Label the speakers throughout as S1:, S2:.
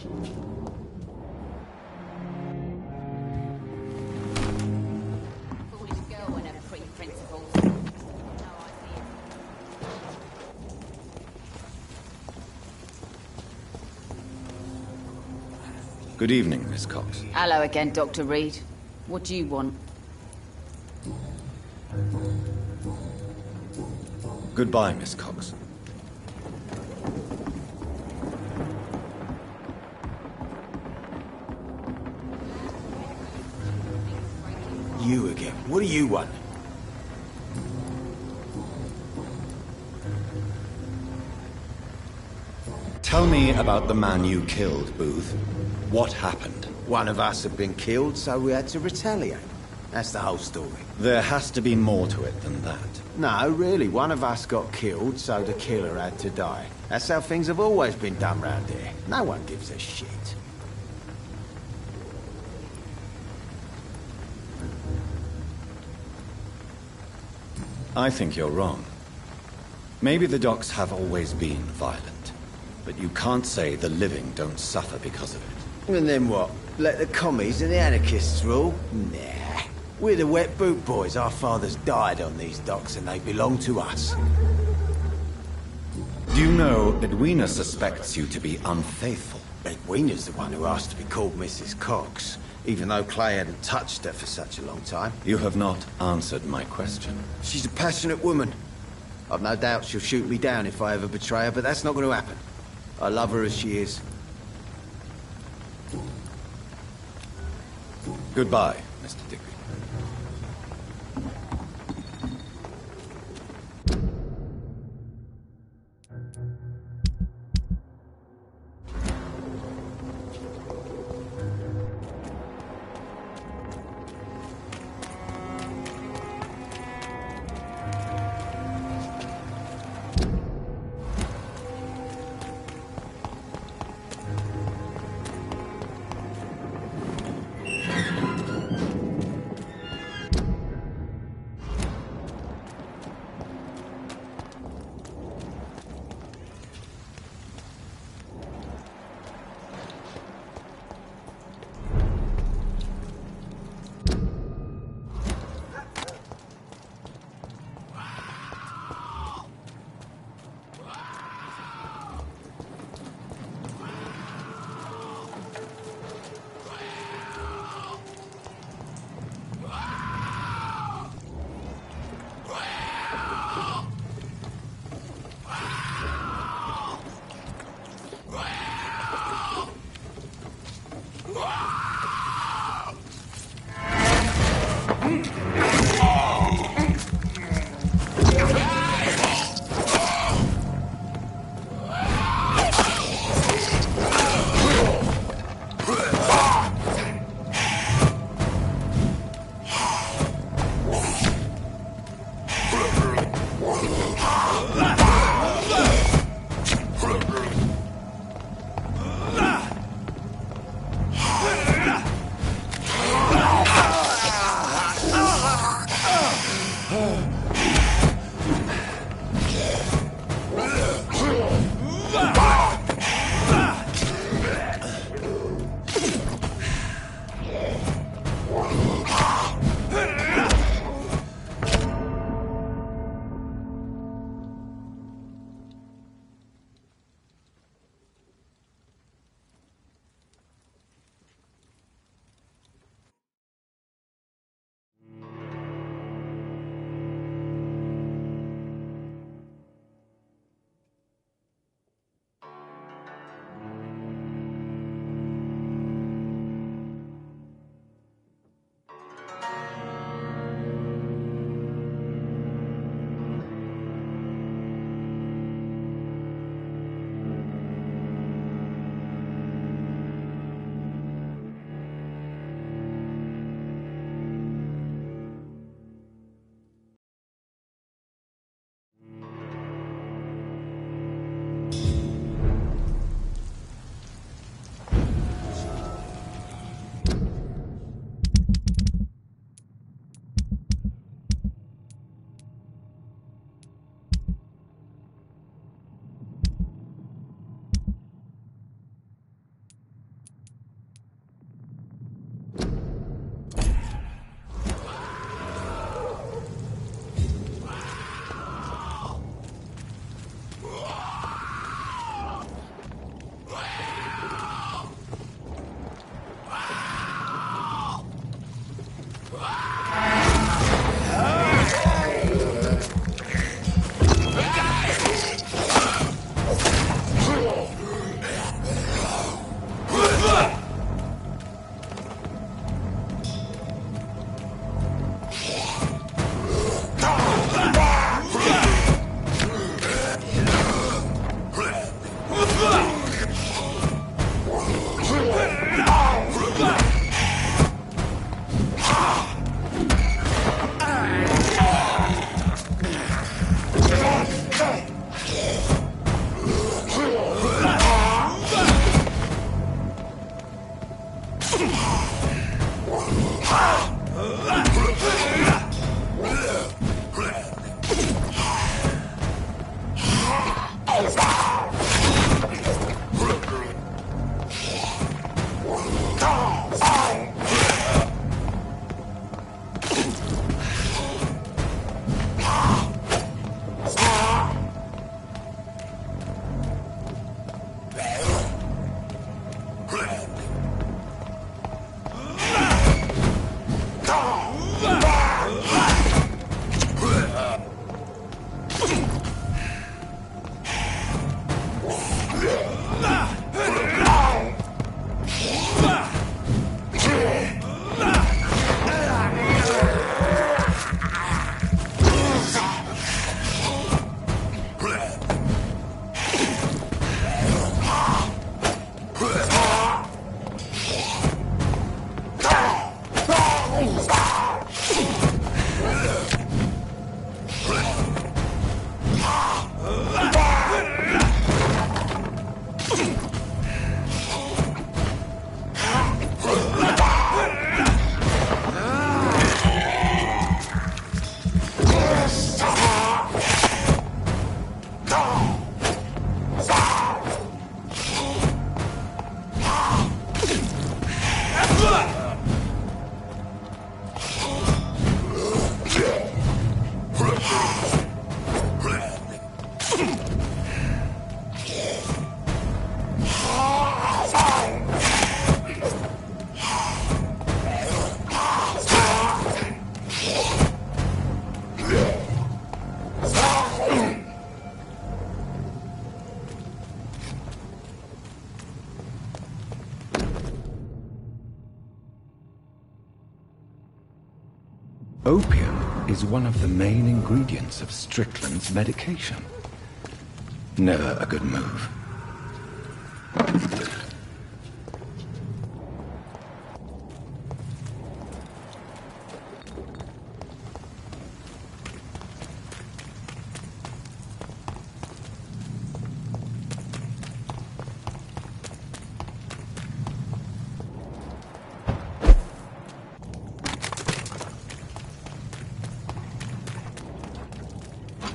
S1: Foolish girl and her pretty principles. No idea.
S2: Good evening, Miss Cox.
S1: Hello again, Dr. Reed. What do you want?
S2: Goodbye, Miss Cox.
S3: You again. What do you want?
S2: Tell me about the man you killed, Booth. What happened?
S3: One of us had been killed, so we had to retaliate. That's the whole story.
S2: There has to be more to it than that.
S3: No, really, one of us got killed, so the killer had to die. That's how things have always been done round here. No one gives a shit.
S2: I think you're wrong. Maybe the docks have always been violent, but you can't say the living don't suffer because of it.
S3: And then what? Let the commies and the anarchists rule? Nah. We're the wet boot boys. Our fathers died on these docks and they belong to us.
S2: Do you know Edwina suspects you to be unfaithful?
S3: Edwina's the one who asked to be called Mrs. Cox, even though Clay hadn't touched her for such a long time.
S2: You have not answered my question.
S3: She's a passionate woman. I've no doubt she'll shoot me down if I ever betray her, but that's not going to happen. I love her as she is.
S2: Goodbye, Mr. Digby. Opium is one of the main ingredients of Strickland's medication. Never a good move.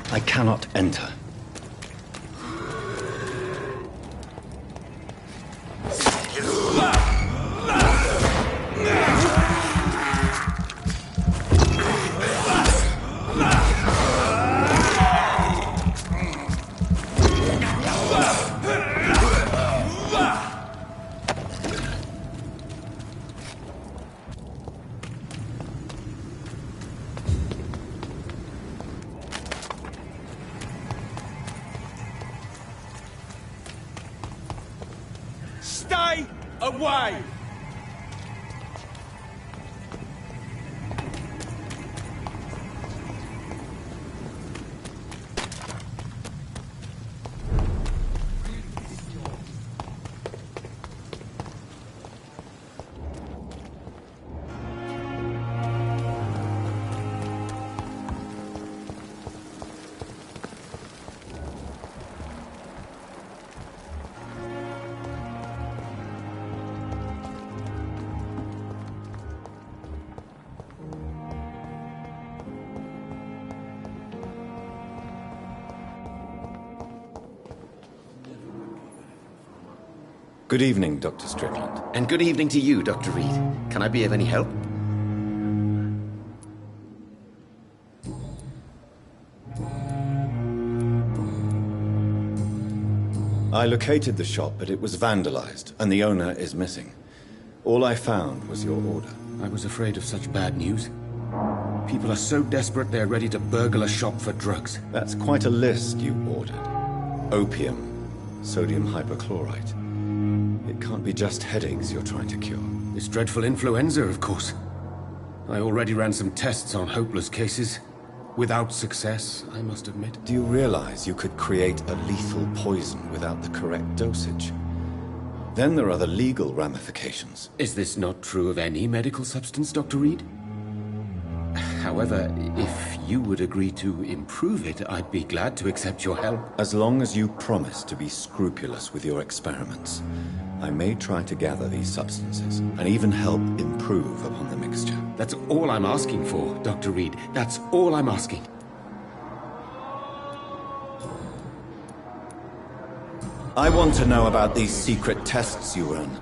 S2: I cannot enter.
S4: Stay away!
S2: Good evening, Dr. Strickland.
S5: And good evening to you, Dr. Reed. Can I be of any help?
S2: I located the shop, but it was vandalized, and the owner is missing. All I found was your order.
S6: I was afraid of such bad news. People are so desperate they're ready to burgle a shop for drugs.
S2: That's quite a list you ordered. Opium, sodium hypochlorite. It can't be just headaches you're trying to cure.
S6: This dreadful influenza, of course. I already ran some tests on hopeless cases. Without success, I must admit.
S2: Do you realize you could create a lethal poison without the correct dosage? Then there are the legal ramifications.
S6: Is this not true of any medical substance, Dr. Reed? However, if you would agree to improve it, I'd be glad to accept your help.
S2: As long as you promise to be scrupulous with your experiments, I may try to gather these substances and even help improve upon the mixture.
S6: That's all I'm asking for, Dr. Reed. That's all I'm asking.
S2: I want to know about these secret tests you run,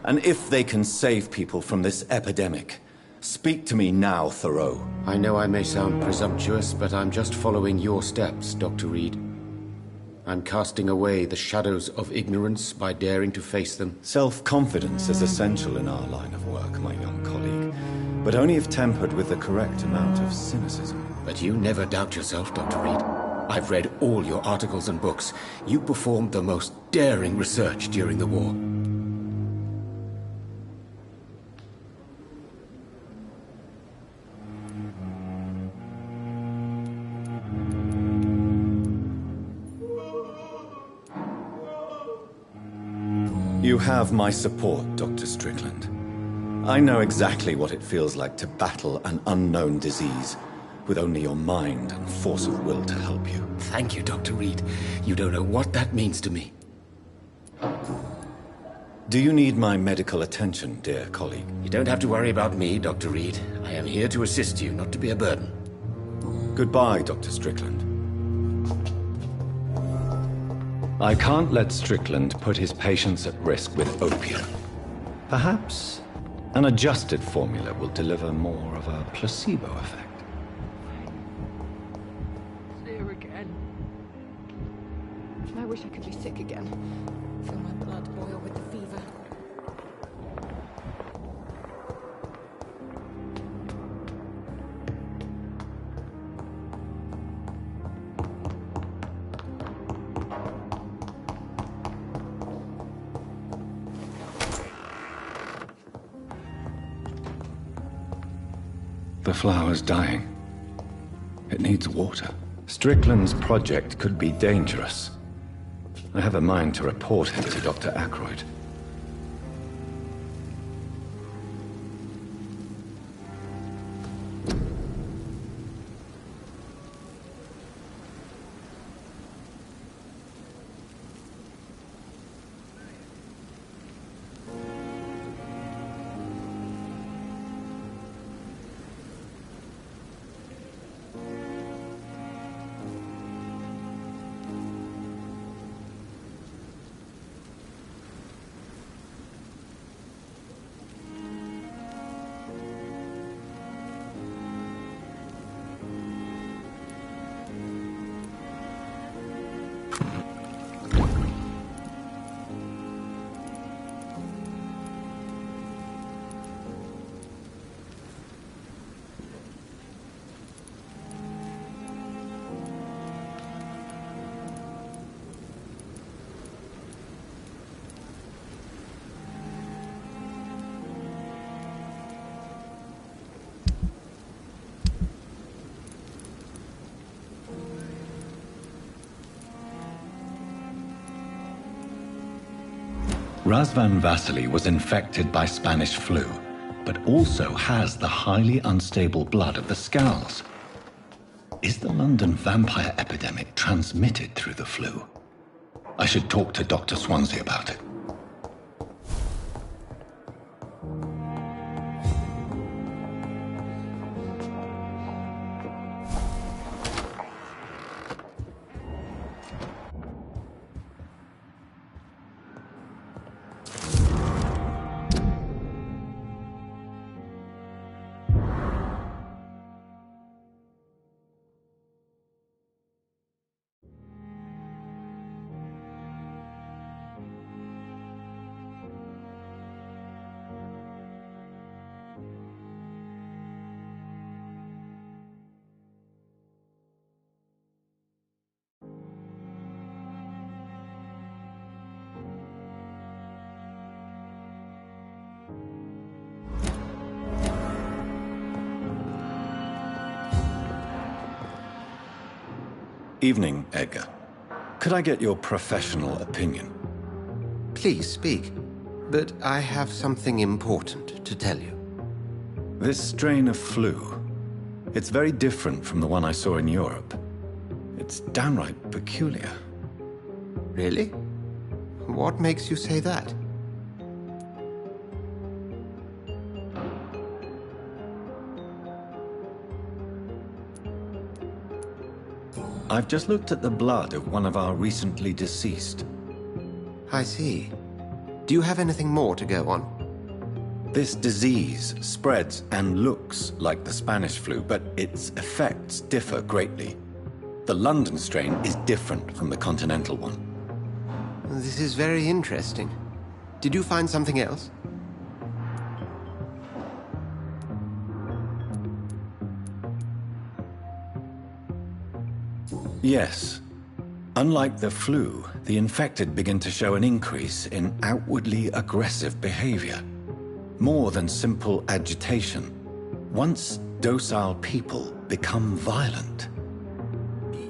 S2: and if they can save people from this epidemic. Speak to me now, Thoreau.
S6: I know I may sound presumptuous, but I'm just following your steps, Dr. Reed. I'm casting away the shadows of ignorance by daring to face them.
S2: Self-confidence is essential in our line of work, my young colleague, but only if tempered with the correct amount of cynicism.
S6: But you never doubt yourself, Dr. Reed. I've read all your articles and books. You performed the most daring research during the war.
S2: You have my support, Dr. Strickland. I know exactly what it feels like to battle an unknown disease, with only your mind and force of will to help you.
S6: Thank you, Dr. Reed. You don't know what that means to me.
S2: Do you need my medical attention, dear colleague?
S6: You don't have to worry about me, Dr. Reed. I am here to assist you, not to be a burden.
S2: Goodbye, Dr. Strickland. I can't let Strickland put his patients at risk with opium. Perhaps an adjusted formula will deliver more of a placebo effect.
S7: Here again. I wish I could be sick again. Feel my blood boil with the fever.
S2: The flower's dying. It needs water. Strickland's project could be dangerous. I have a mind to report him to Dr. Ackroyd. Razvan Vasily was infected by Spanish flu, but also has the highly unstable blood of the Scowls. Is the London vampire epidemic transmitted through the flu? I should talk to Dr. Swansea about it. Evening, Edgar. Could I get your professional opinion?
S8: Please speak, but I have something important to tell you.
S2: This strain of flu, it's very different from the one I saw in Europe. It's downright peculiar.
S8: Really? What makes you say that?
S2: I've just looked at the blood of one of our recently deceased.
S8: I see. Do you have anything more to go on?
S2: This disease spreads and looks like the Spanish flu, but its effects differ greatly. The London strain is different from the continental one.
S8: This is very interesting. Did you find something else?
S2: Yes. Unlike the flu, the infected begin to show an increase in outwardly aggressive behavior. More than simple agitation. Once docile people become violent.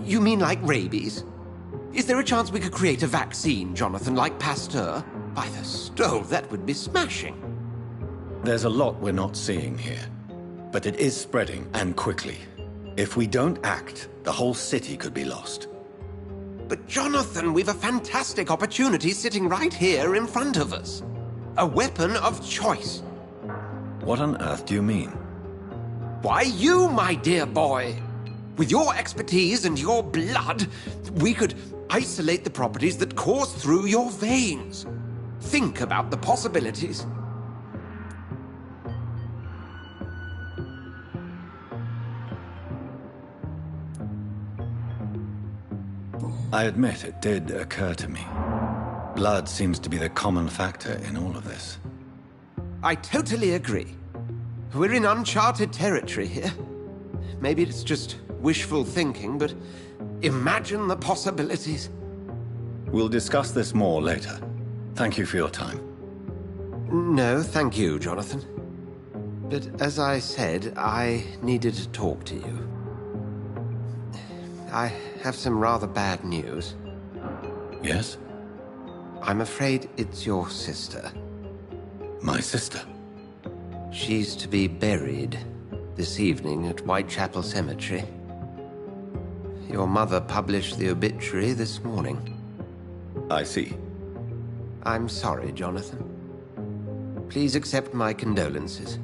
S8: You mean like rabies? Is there a chance we could create a vaccine, Jonathan, like Pasteur? By the stove, that would be smashing.
S2: There's a lot we're not seeing here. But it is spreading, and quickly. If we don't act, the whole city could be lost.
S8: But Jonathan, we've a fantastic opportunity sitting right here in front of us. A weapon of choice.
S2: What on earth do you mean?
S8: Why, you, my dear boy. With your expertise and your blood, we could isolate the properties that course through your veins. Think about the possibilities.
S2: I admit it did occur to me. Blood seems to be the common factor in all of this.
S8: I totally agree. We're in uncharted territory here. Maybe it's just wishful thinking, but imagine the possibilities.
S2: We'll discuss this more later. Thank you for your time.
S8: No, thank you, Jonathan. But as I said, I needed to talk to you. I have some rather bad news.
S2: Yes?
S8: I'm afraid it's your sister.
S2: My sister?
S8: She's to be buried this evening at Whitechapel Cemetery. Your mother published the obituary this morning.
S2: I see.
S8: I'm sorry, Jonathan. Please accept my condolences.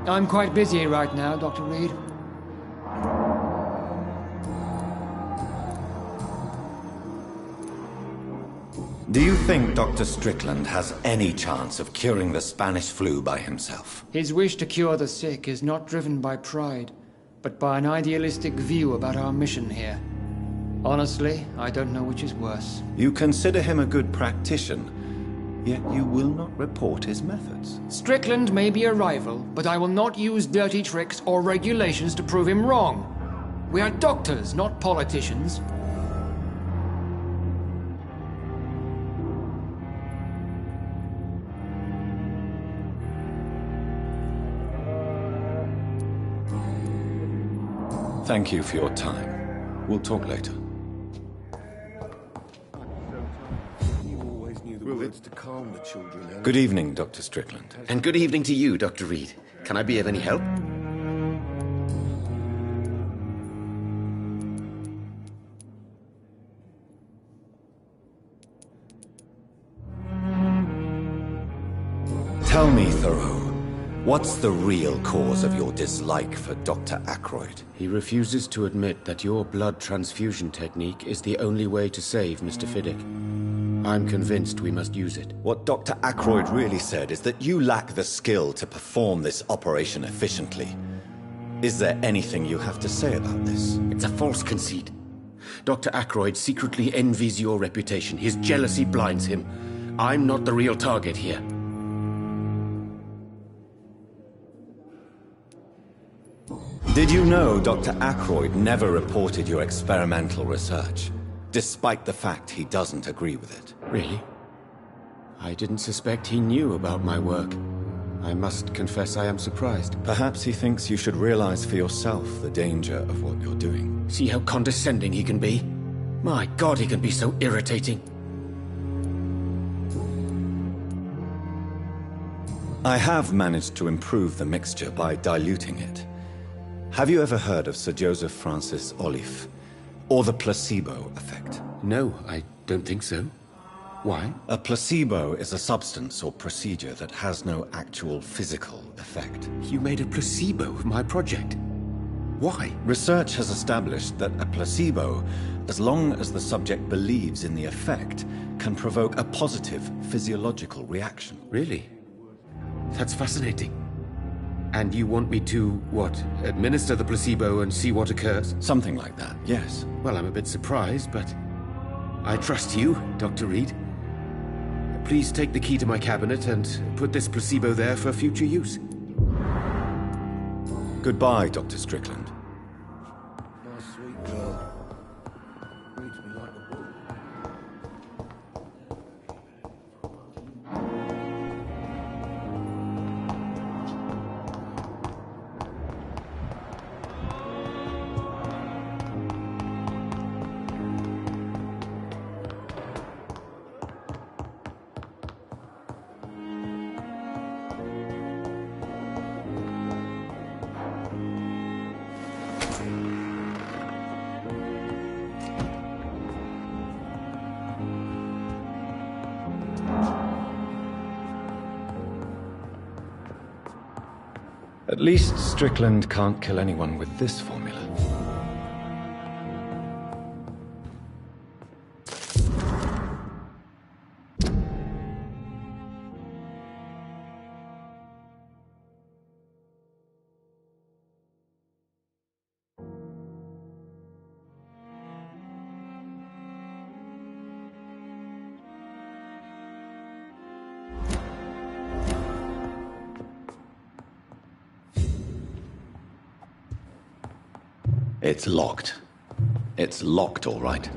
S9: I'm quite busy right now, Dr. Reed.
S2: Do you think Dr. Strickland has any chance of curing the Spanish flu by himself?
S9: His wish to cure the sick is not driven by pride, but by an idealistic view about our mission here. Honestly, I don't know which is worse.
S2: You consider him a good practitioner, Yet you will not report his methods.
S9: Strickland may be a rival, but I will not use dirty tricks or regulations to prove him wrong. We are doctors, not politicians.
S2: Thank you for your time. We'll talk later.
S6: It's to calm the children.
S2: Good evening, Dr. Strickland.
S5: And good evening to you, Dr. Reed. Can I be of any help?
S2: Tell me, Thoreau, what's the real cause of your dislike for Dr. Ackroyd?
S6: He refuses to admit that your blood transfusion technique is the only way to save Mr. Fiddick. I'm convinced we must use it.
S2: What Dr. Ackroyd really said is that you lack the skill to perform this operation efficiently. Is there anything you have to say about this?
S6: It's a false conceit. Dr. Ackroyd secretly envies your reputation. His jealousy blinds him. I'm not the real target here.
S2: Did you know Dr. Ackroyd never reported your experimental research, despite the fact he doesn't agree with it?
S6: Really? I didn't suspect he knew about my work. I must confess I am surprised.
S2: Perhaps he thinks you should realize for yourself the danger of what you're doing.
S6: See how condescending he can be? My God, he can be so irritating.
S2: I have managed to improve the mixture by diluting it. Have you ever heard of Sir Joseph Francis Olive, or the placebo effect?
S6: No, I don't think so. Why?
S2: A placebo is a substance or procedure that has no actual physical effect.
S6: You made a placebo of my project. Why?
S2: Research has established that a placebo, as long as the subject believes in the effect, can provoke a positive physiological reaction.
S6: Really? That's fascinating. And you want me to, what, administer the placebo and see what occurs?
S2: Something like that, yes.
S6: Well, I'm a bit surprised, but I trust you, Dr. Reed. Please take the key to my cabinet and put this placebo there for future use.
S2: Goodbye, Dr. Strickland.
S3: My sweet girl. Reads me like a book.
S2: At least Strickland can't kill anyone with this formula. It's locked. It's locked, all right.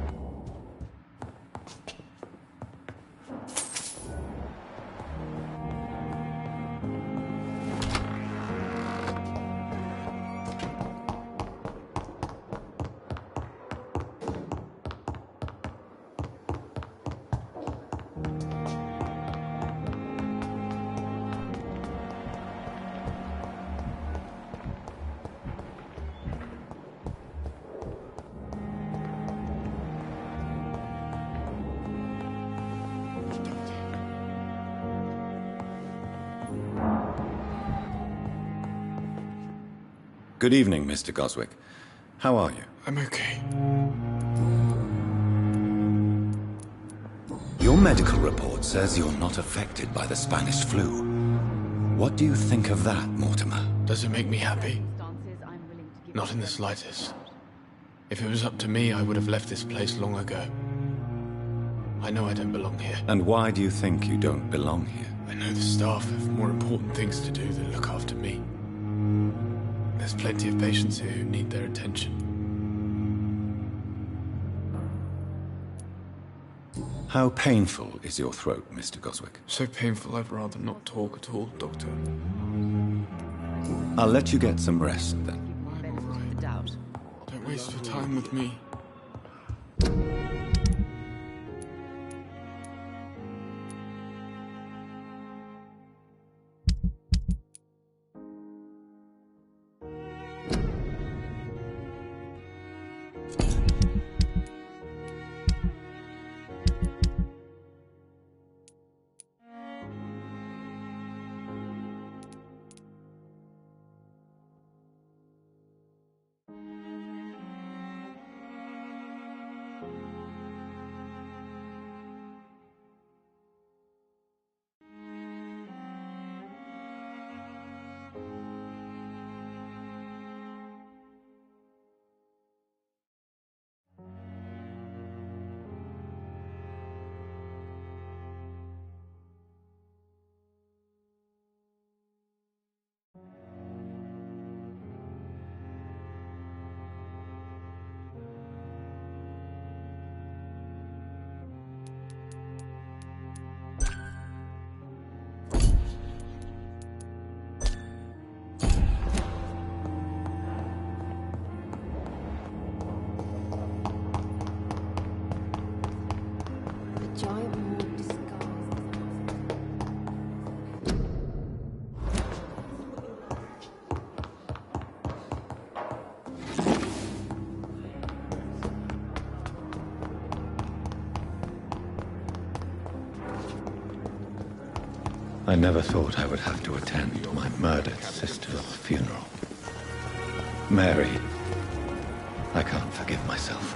S2: Good evening, Mr. Goswick. How are you?
S10: I'm okay.
S2: Your medical report says you're not affected by the Spanish flu. What do you think of that, Mortimer?
S10: Does it make me happy? Not in the slightest. If it was up to me, I would have left this place long ago. I know I don't belong here.
S2: And why do you think you don't belong here?
S10: I know the staff have more important things to do than look after me. There's plenty of patients here who need their attention.
S2: How painful is your throat, Mr. Goswick?
S10: So painful I'd rather not talk at all, Doctor.
S2: I'll let you get some rest then.
S10: I'm all right. Don't waste your time with me.
S7: Giant moon disguised.
S2: I never thought I would have to attend my murdered sister's funeral. Mary, I can't forgive myself.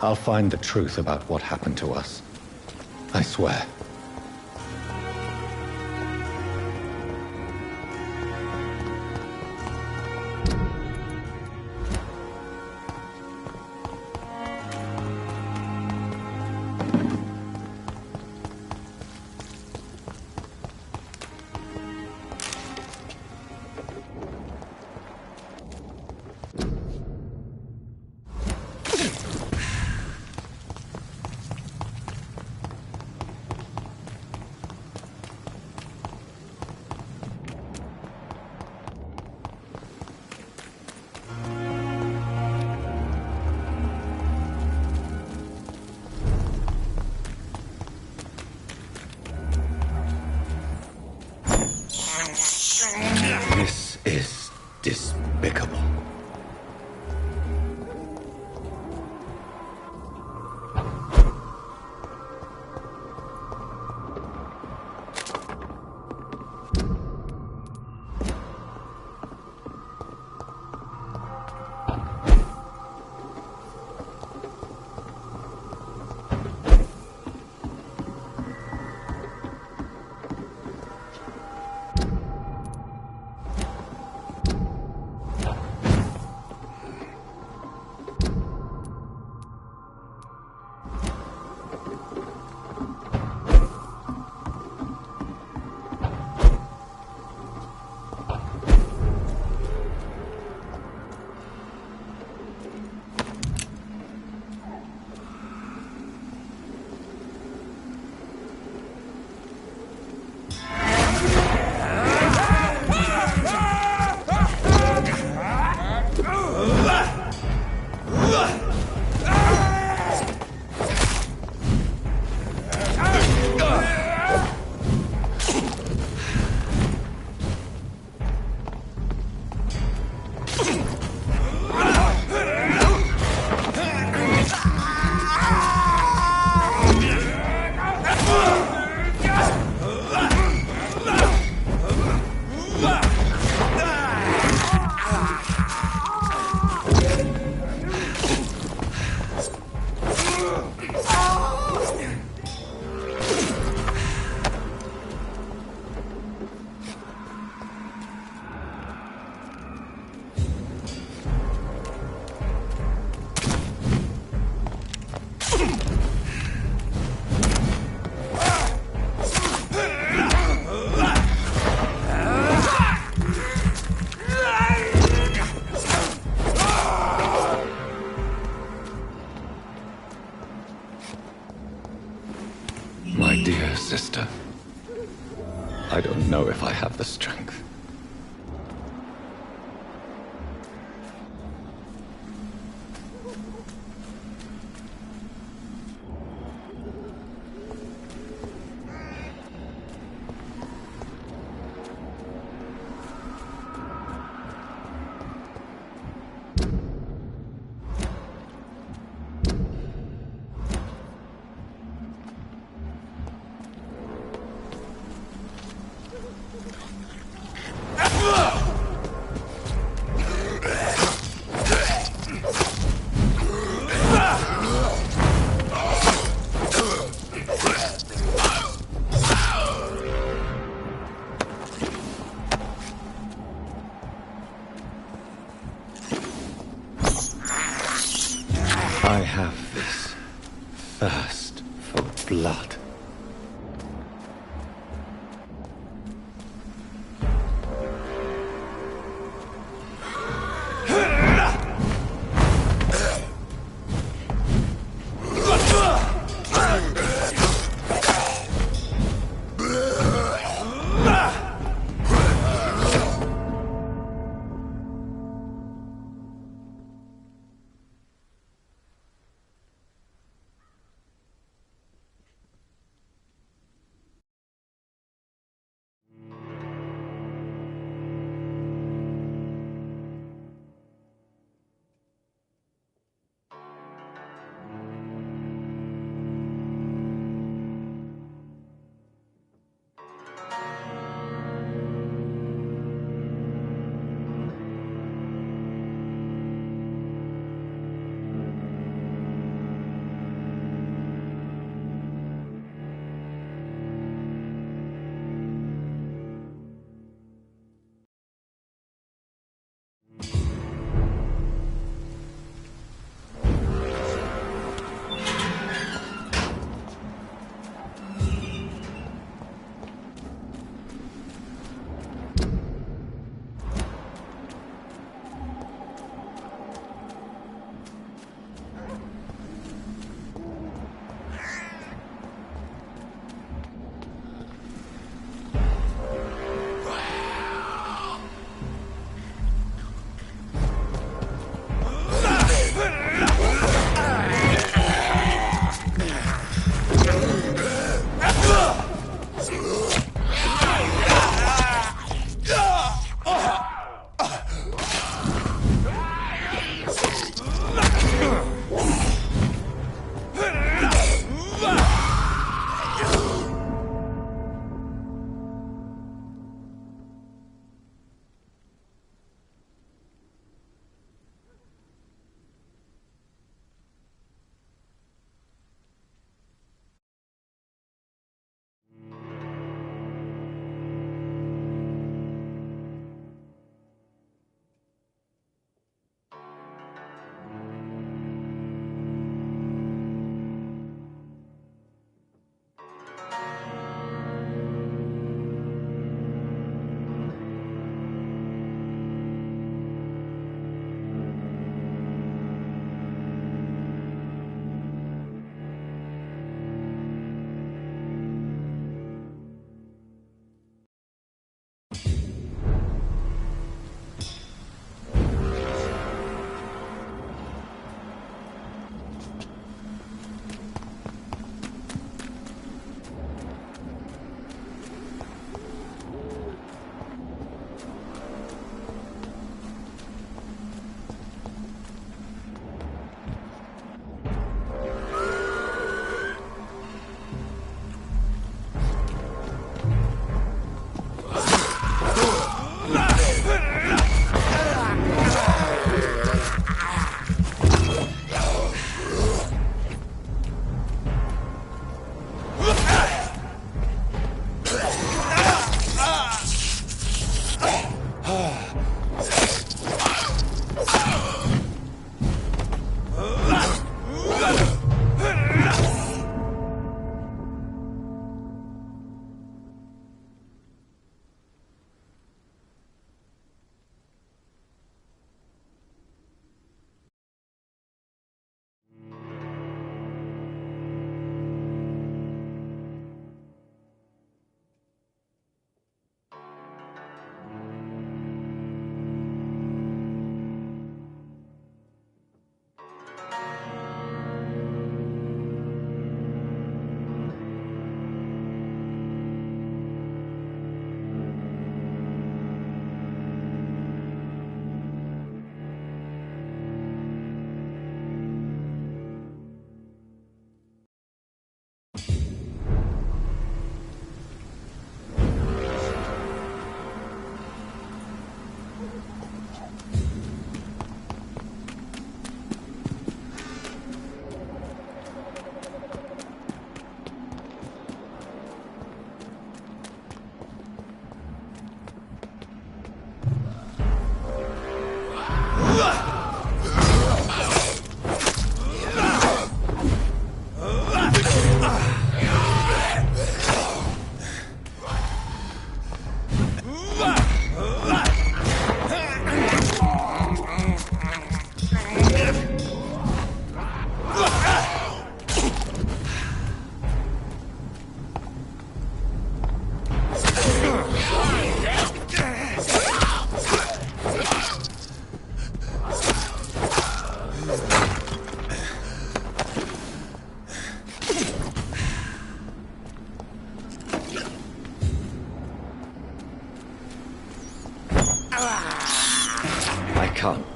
S2: I'll find the truth about what happened to us. I swear. sister. I don't know if I have the strength. I have this thirst for blood.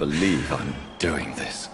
S2: believe I'm doing this.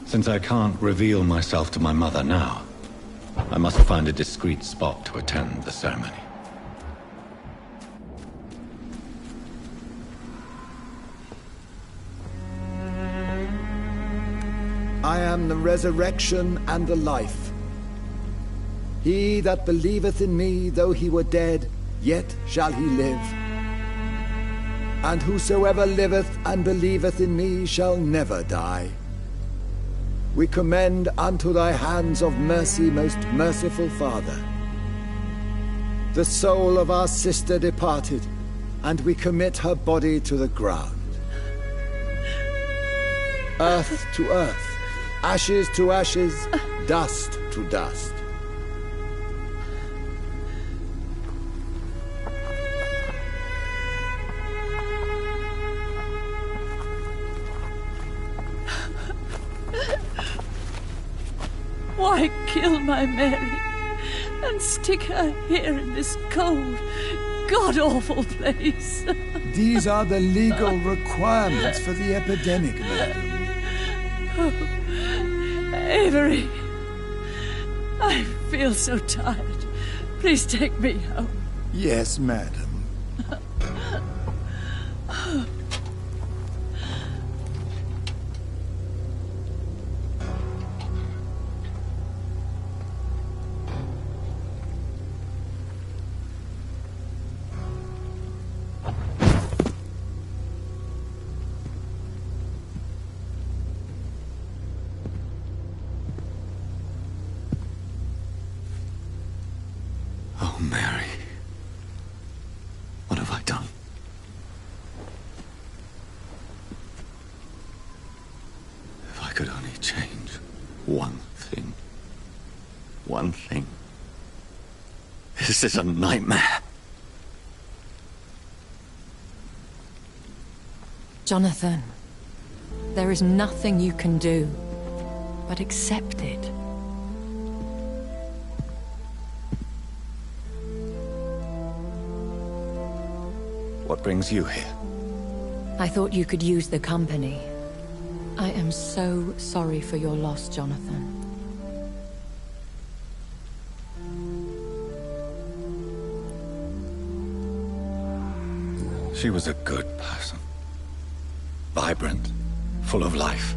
S2: Since I can't reveal myself to my mother now, I must find a discreet spot to attend the ceremony.
S11: I am the resurrection and the life. He that believeth in me, though he were dead, yet shall he live. And whosoever liveth and believeth in me shall never die. We commend unto thy hands of mercy, most merciful Father, the soul of our sister departed, and we commit her body to the ground. Earth to earth, ashes to ashes, dust to dust.
S12: Why kill my Mary and stick her here in this cold, god-awful place?
S11: These are the legal requirements for the epidemic, madam.
S12: Oh, Avery, I feel so tired. Please take me home.
S11: Yes, madam.
S2: Oh, Mary. What have I done? If I could only change one thing. One thing. This is a nightmare.
S7: Jonathan. There is nothing you can do but accept it.
S2: What brings you here?
S7: I thought you could use the company. I am so sorry for your loss, Jonathan.
S2: She was a good person. Vibrant, full of life.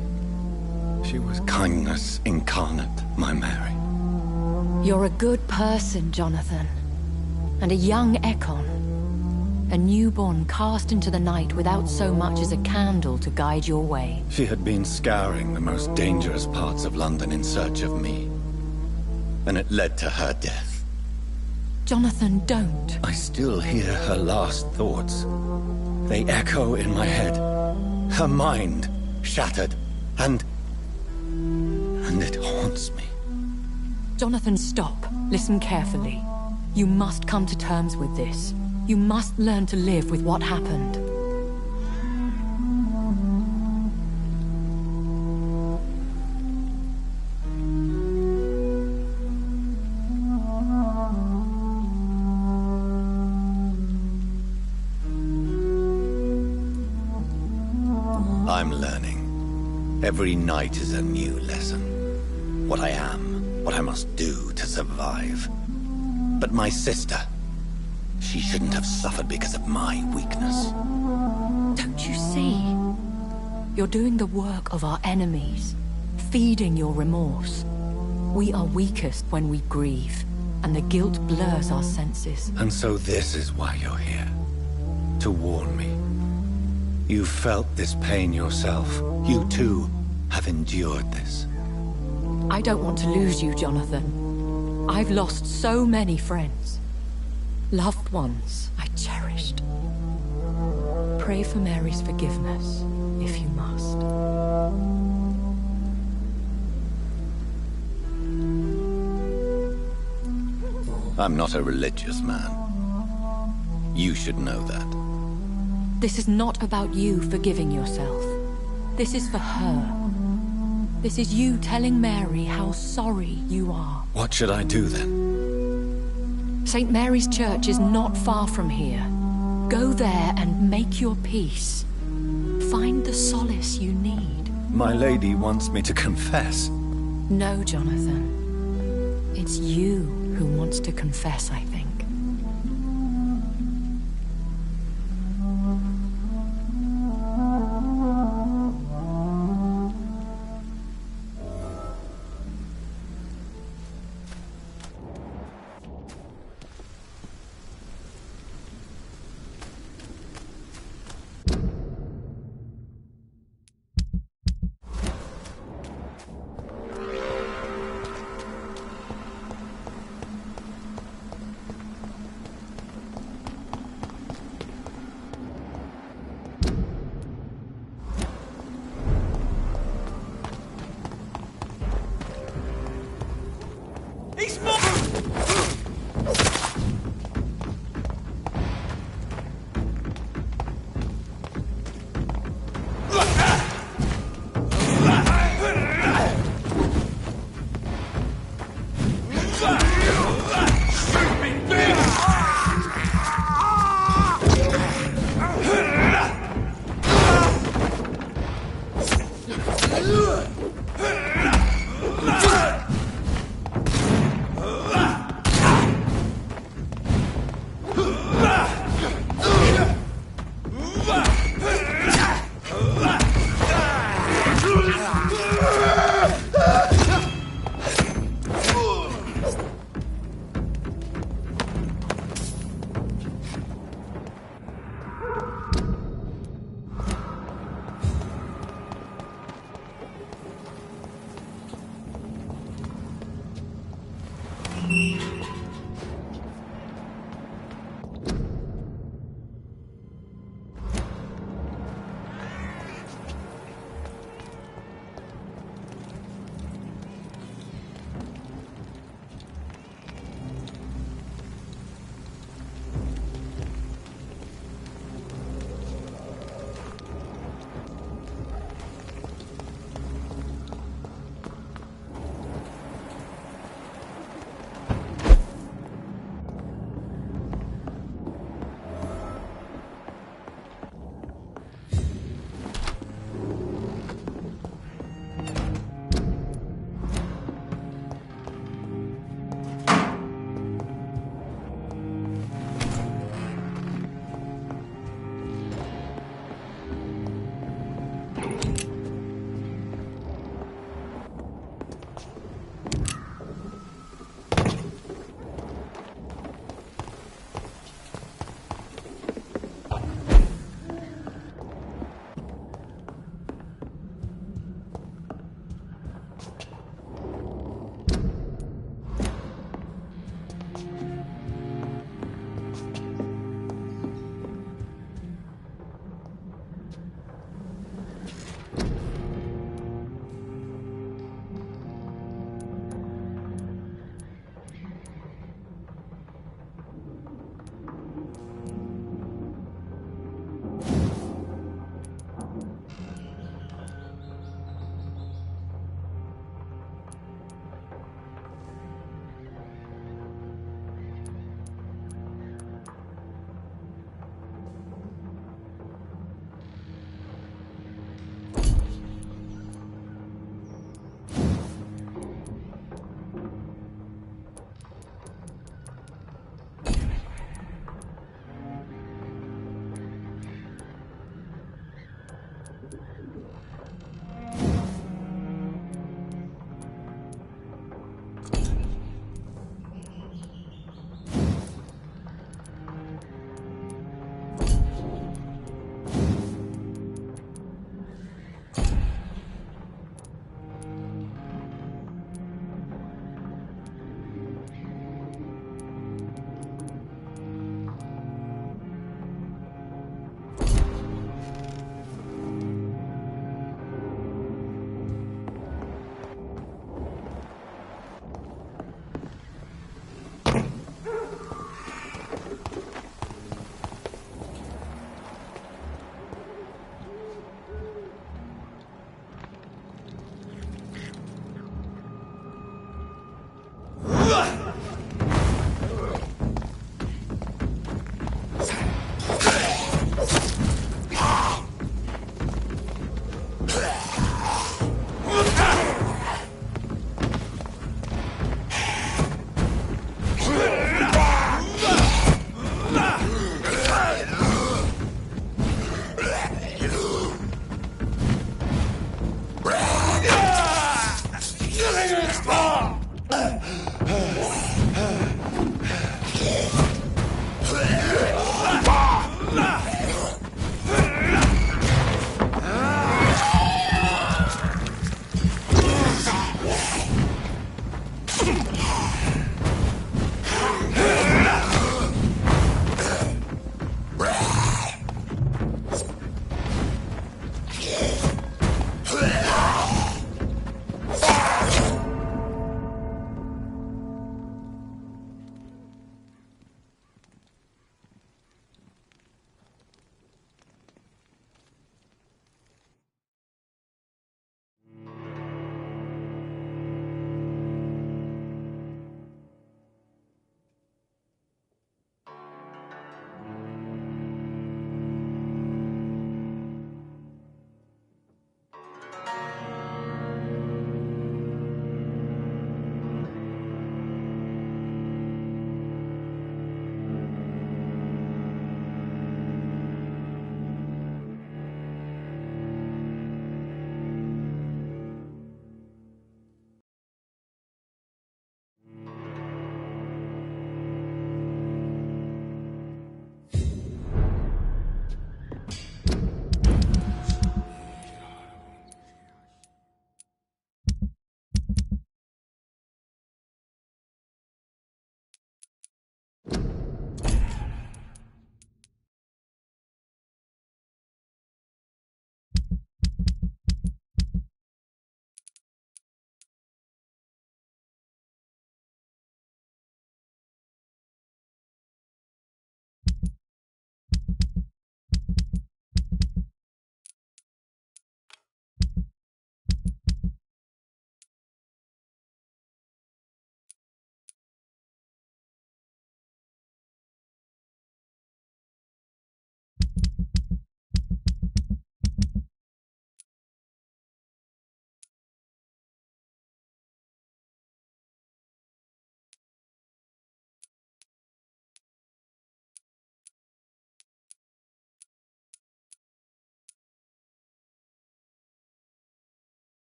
S2: She was kindness incarnate, my Mary.
S7: You're a good person, Jonathan. And a young Ekon. A newborn cast into the night without so much as a candle to guide your way.
S2: She had been scouring the most dangerous parts of London in search of me. And it led to her death.
S7: Jonathan, don't.
S2: I still hear her last thoughts. They echo in my head. Her mind shattered, and it haunts me.
S7: Jonathan, stop. Listen carefully. You must come to terms with this. You must learn to live with what happened.
S2: I'm learning. Every night is a new lesson. What I am, what I must do to survive. But my sister, she shouldn't have suffered because of my weakness.
S7: Don't you see? You're doing the work of our enemies, feeding your remorse. We are weakest when we grieve, and the guilt blurs our senses.
S2: And so this is why you're here. To warn me. You've felt this pain yourself. You too have endured this.
S7: I don't want to lose you, Jonathan. I've lost so many friends. Loved ones I cherished. Pray for Mary's forgiveness, if you must.
S2: I'm not a religious man. You should know that.
S7: This is not about you forgiving yourself. This is for her. This is you telling Mary how sorry you are.
S2: What should I do then?
S7: St. Mary's Church is not far from here. Go there and make your peace. Find the solace you need.
S2: My lady wants me to confess.
S7: No, Jonathan. It's you who wants to confess, I think.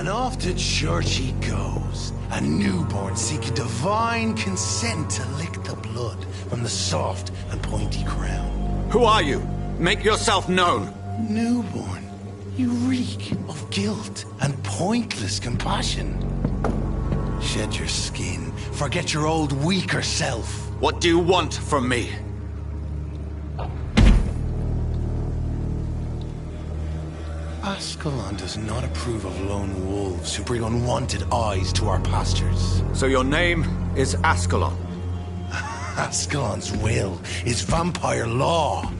S3: And off to church he goes, a newborn seeking divine consent to lick the blood from the soft and pointy crown.
S4: Who are you? Make yourself known.
S3: Newborn, you reek of guilt and pointless compassion. Shed your skin, forget your old weaker self.
S4: What do you want from me?
S3: Ascalon does not approve of lone wolves who bring unwanted eyes to our pastures.
S4: So your name is Ascalon?
S3: Ascalon's will is vampire law.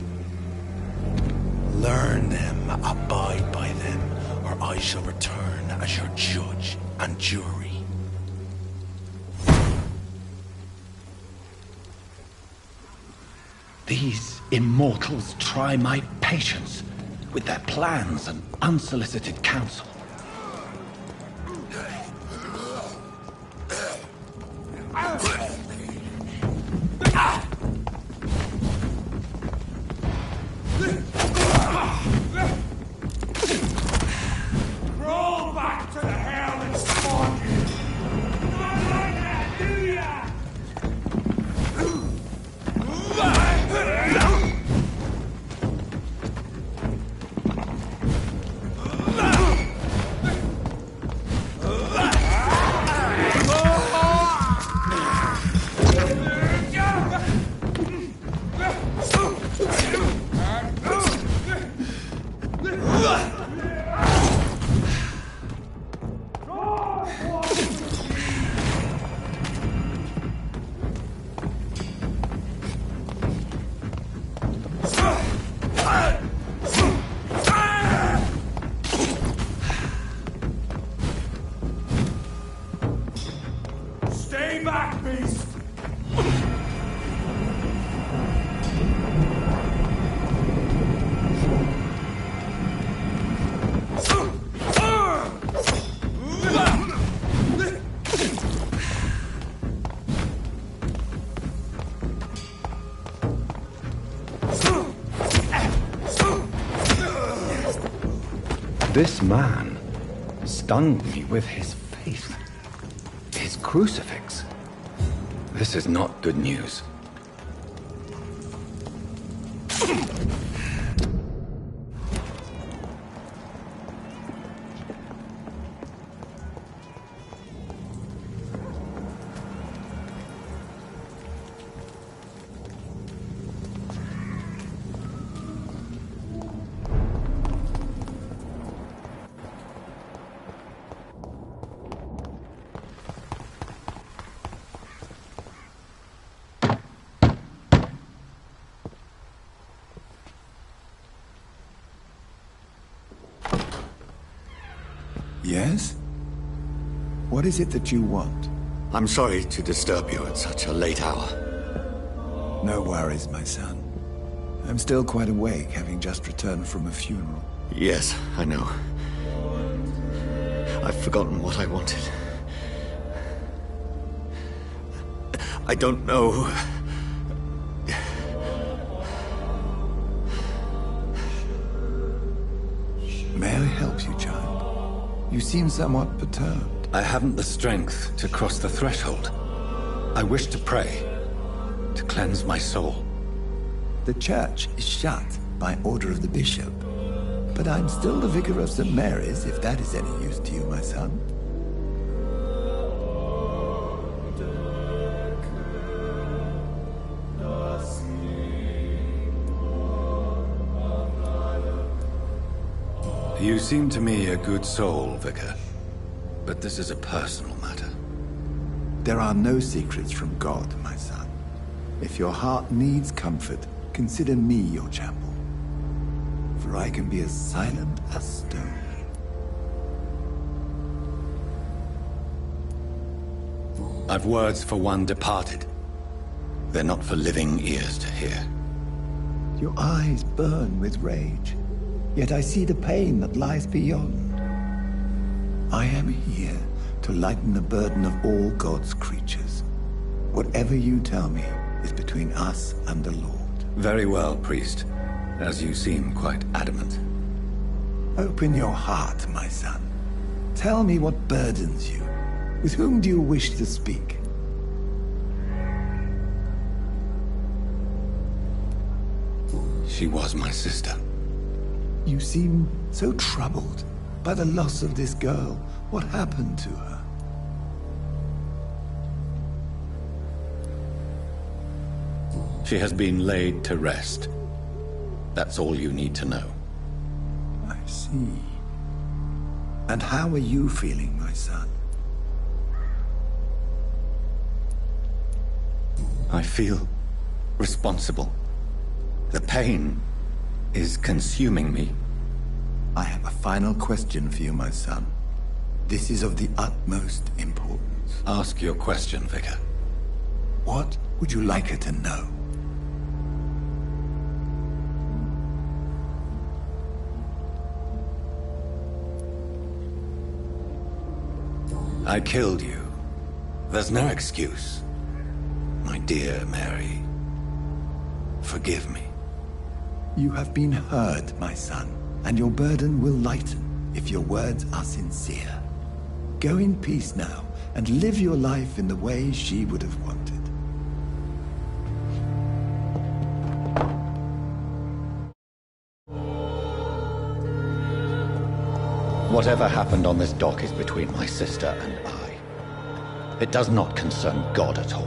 S3: Learn them, abide by them, or I shall return as your judge and jury.
S2: These immortals try my patience with their plans and unsolicited counsel.
S4: Roll back to the hell and spawn! Not like that, do ya?
S2: This man stunned me with his faith. His crucifix. This is not good news.
S11: Yes? What is it that you want?
S2: I'm sorry to disturb you at such a late hour.
S11: No worries, my son. I'm still quite awake, having just returned from a funeral.
S2: Yes, I know. I've forgotten what I wanted. I don't know.
S11: May I help you, child? You seem somewhat perturbed.
S2: I haven't the strength to cross the threshold. I wish to pray, to cleanse my soul.
S11: The church is shut by order of the bishop. But I'm still the vicar of St. Mary's, if that is any use to you, my son.
S2: You seem to me a good soul, Vicar. But this is a personal matter.
S11: There are no secrets from God, my son. If your heart needs comfort, consider me your chapel. For I can be as silent as stone.
S2: I've words for one departed. They're not for living ears to hear.
S11: Your eyes burn with rage, yet I see the pain that lies beyond. I am here to lighten the burden of all God's creatures. Whatever you tell me is between us and the Lord.
S2: Very well, priest, as you seem quite adamant.
S11: Open your heart, my son. Tell me what burdens you. With whom do you wish to speak?
S2: She was my sister.
S11: You seem so troubled by the loss of this girl. What happened to her?
S2: She has been laid to rest. That's all you need to know.
S11: I see. And how are you feeling, my son?
S2: I feel responsible. The pain is consuming me.
S11: I have a final question for you, my son. This is of the utmost importance.
S2: Ask your question, Vicar.
S11: What would you like her to know?
S2: I killed you. There's no excuse. My dear Mary, forgive me.
S11: You have been heard, my son, and your burden will lighten if your words are sincere. Go in peace now, and live your life in the way she would have wanted.
S2: Whatever happened on this dock is between my sister and I. It does not concern God at all.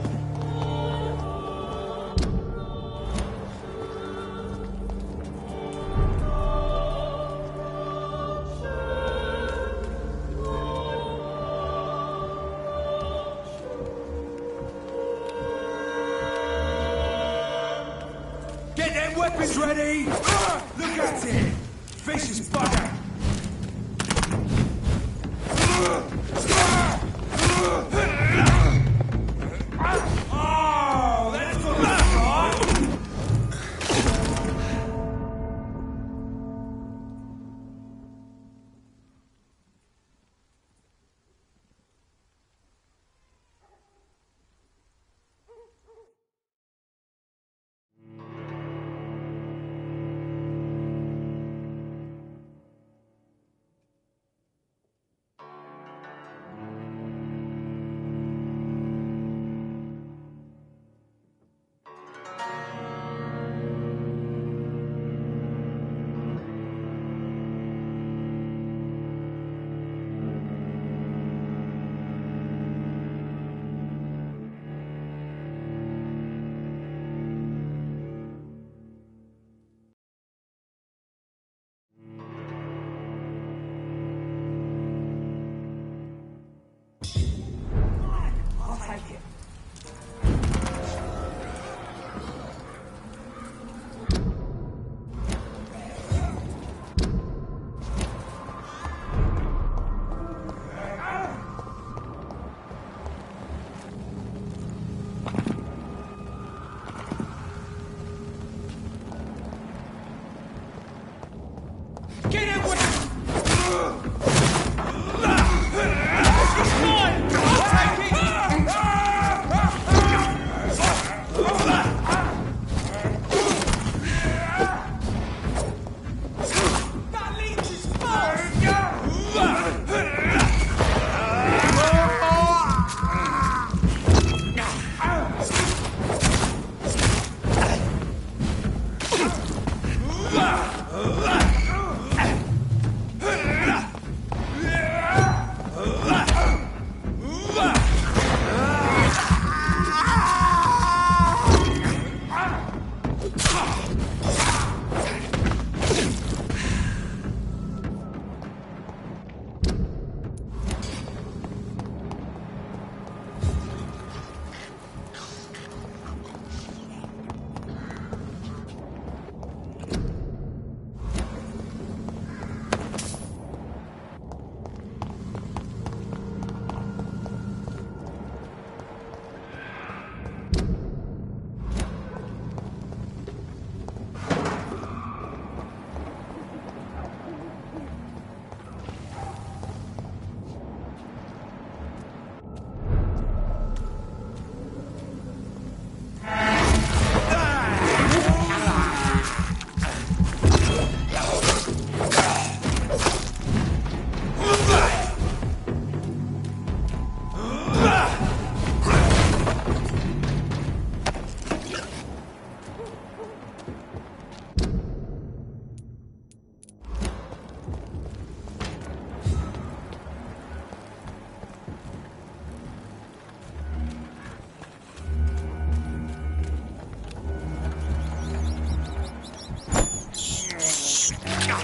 S4: Get them weapons ready! Look at it! Vicious bugger! Oh, that's got to start!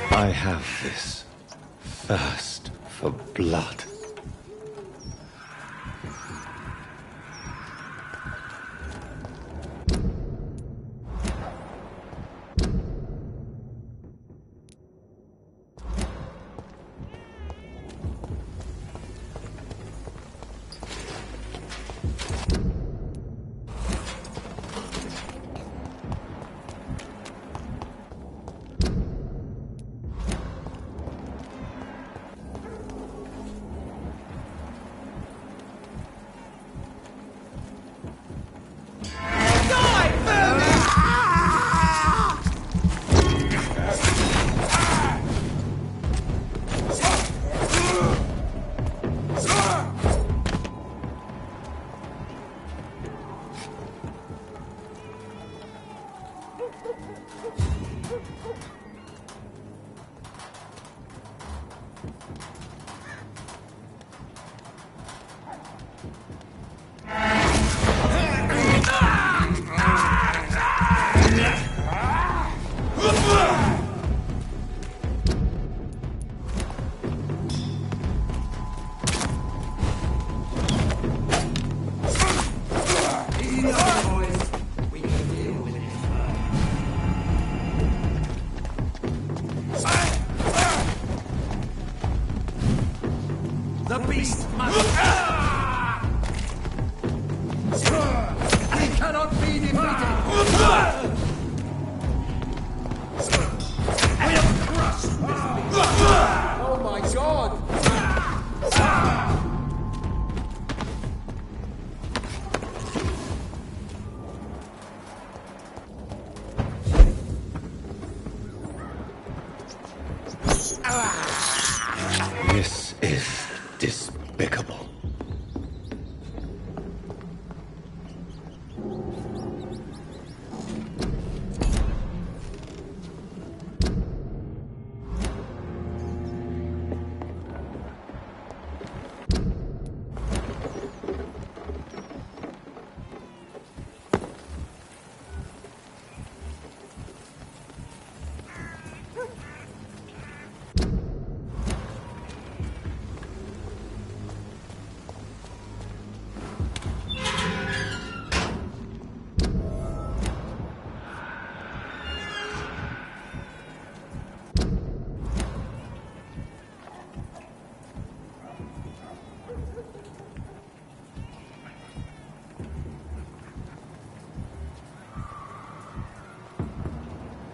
S2: I have this thirst for blood.
S4: The beast must... He cannot be defeated! I have crushed this beast! Oh my god!
S2: This is despicable.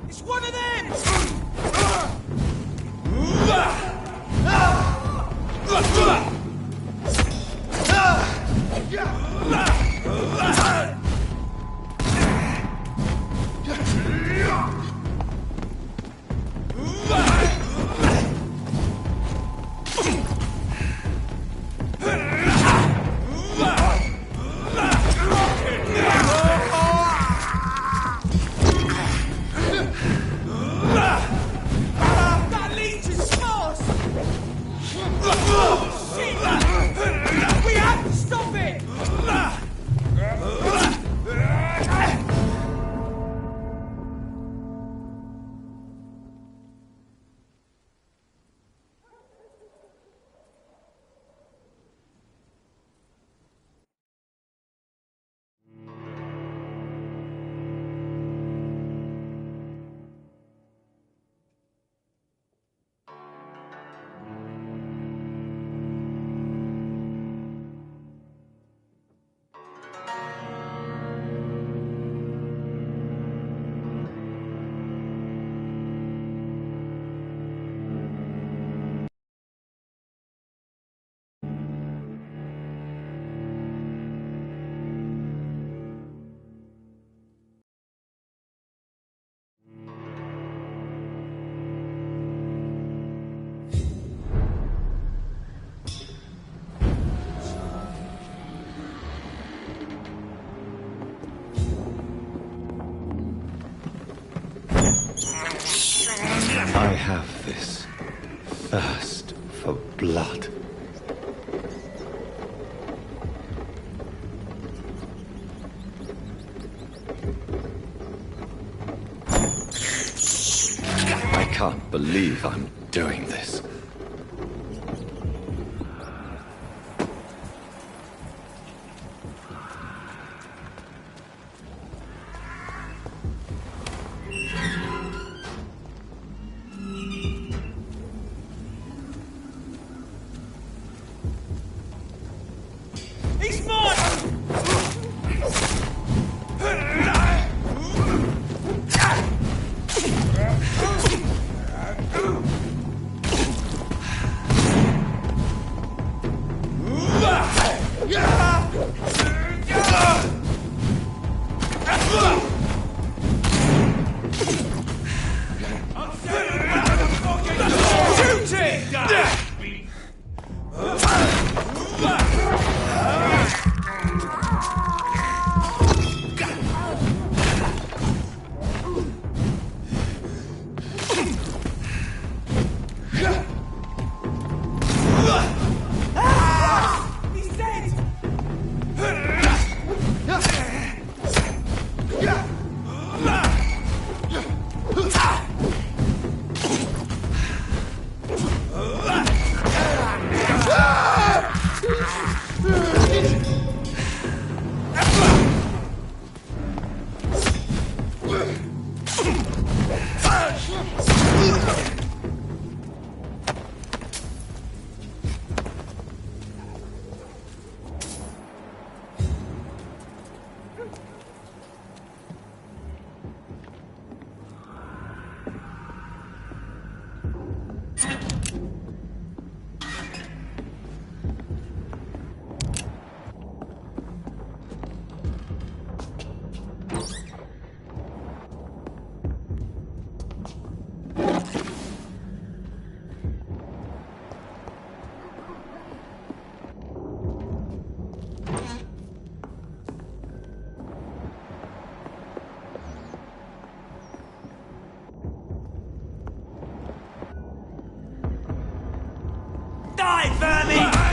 S4: It's one of them! That leech is smart! Shit! We have to stop it!
S2: I have this thirst for blood. I can't believe I'm doing this.
S4: He's mine! Die, vermin!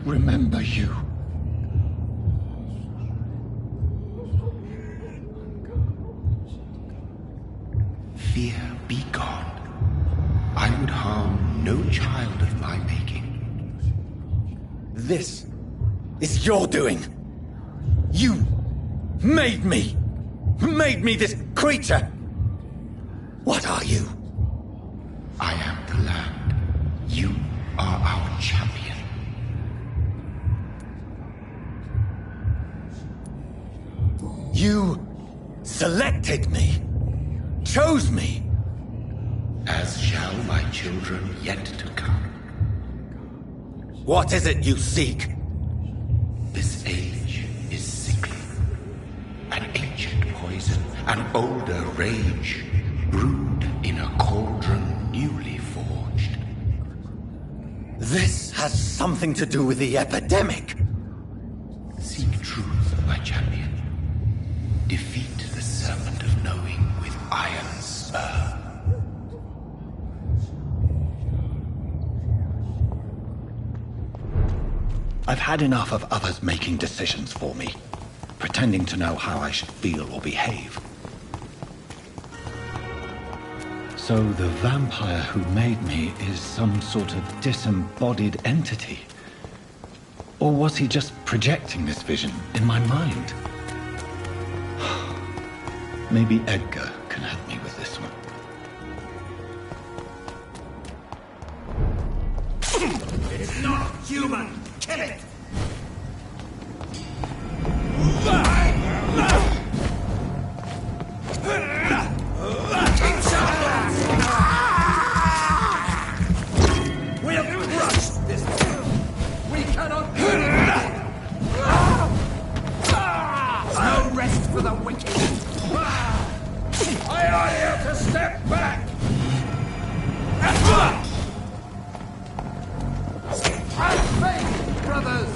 S2: remember you. Fear, be gone. I would harm no child of my making.
S13: This is your doing. You made me this creature. What are you?
S2: I am the land. You are our champion.
S13: You selected me, chose me.
S2: As shall my children yet to come.
S13: What is it you seek?
S2: This age is sickly. An ancient poison, an older rage, brewed in a cauldron newly forged.
S13: This has something to do with the epidemic.
S2: Seek truth, my champion. Defeat the serpent of knowing with iron spur. I've had enough of others making decisions for me, pretending to know how I should feel or behave. So the vampire who made me is some sort of disembodied entity? Or was he just projecting this vision in my mind? Maybe Edgar can help me with this one.
S4: It's not human! Kill it! We have crushed this thing! We cannot do it! No rest for the wicked! I order you to step back! Have faith, brothers!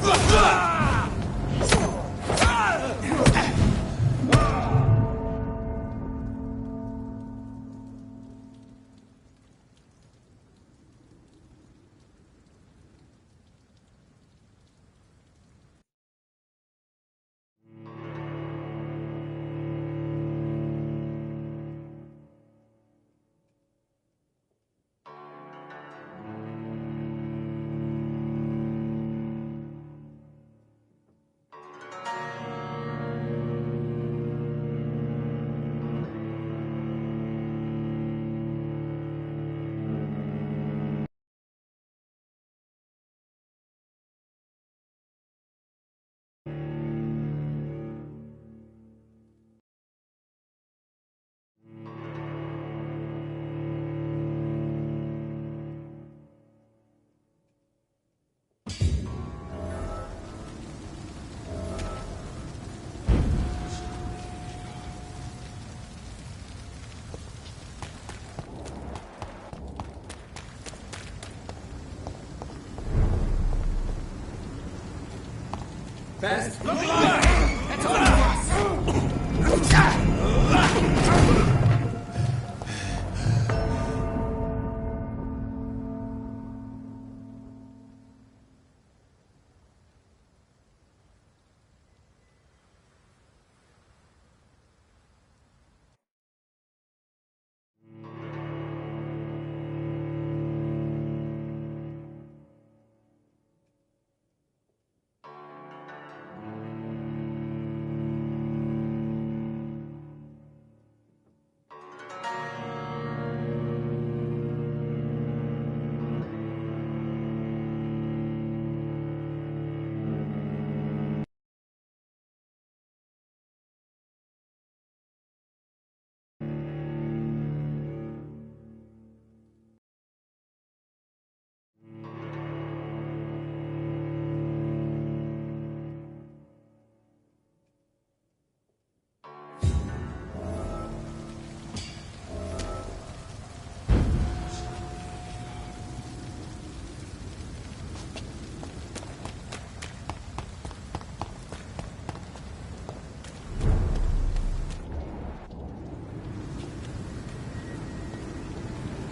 S4: Best look alive! It's all of us!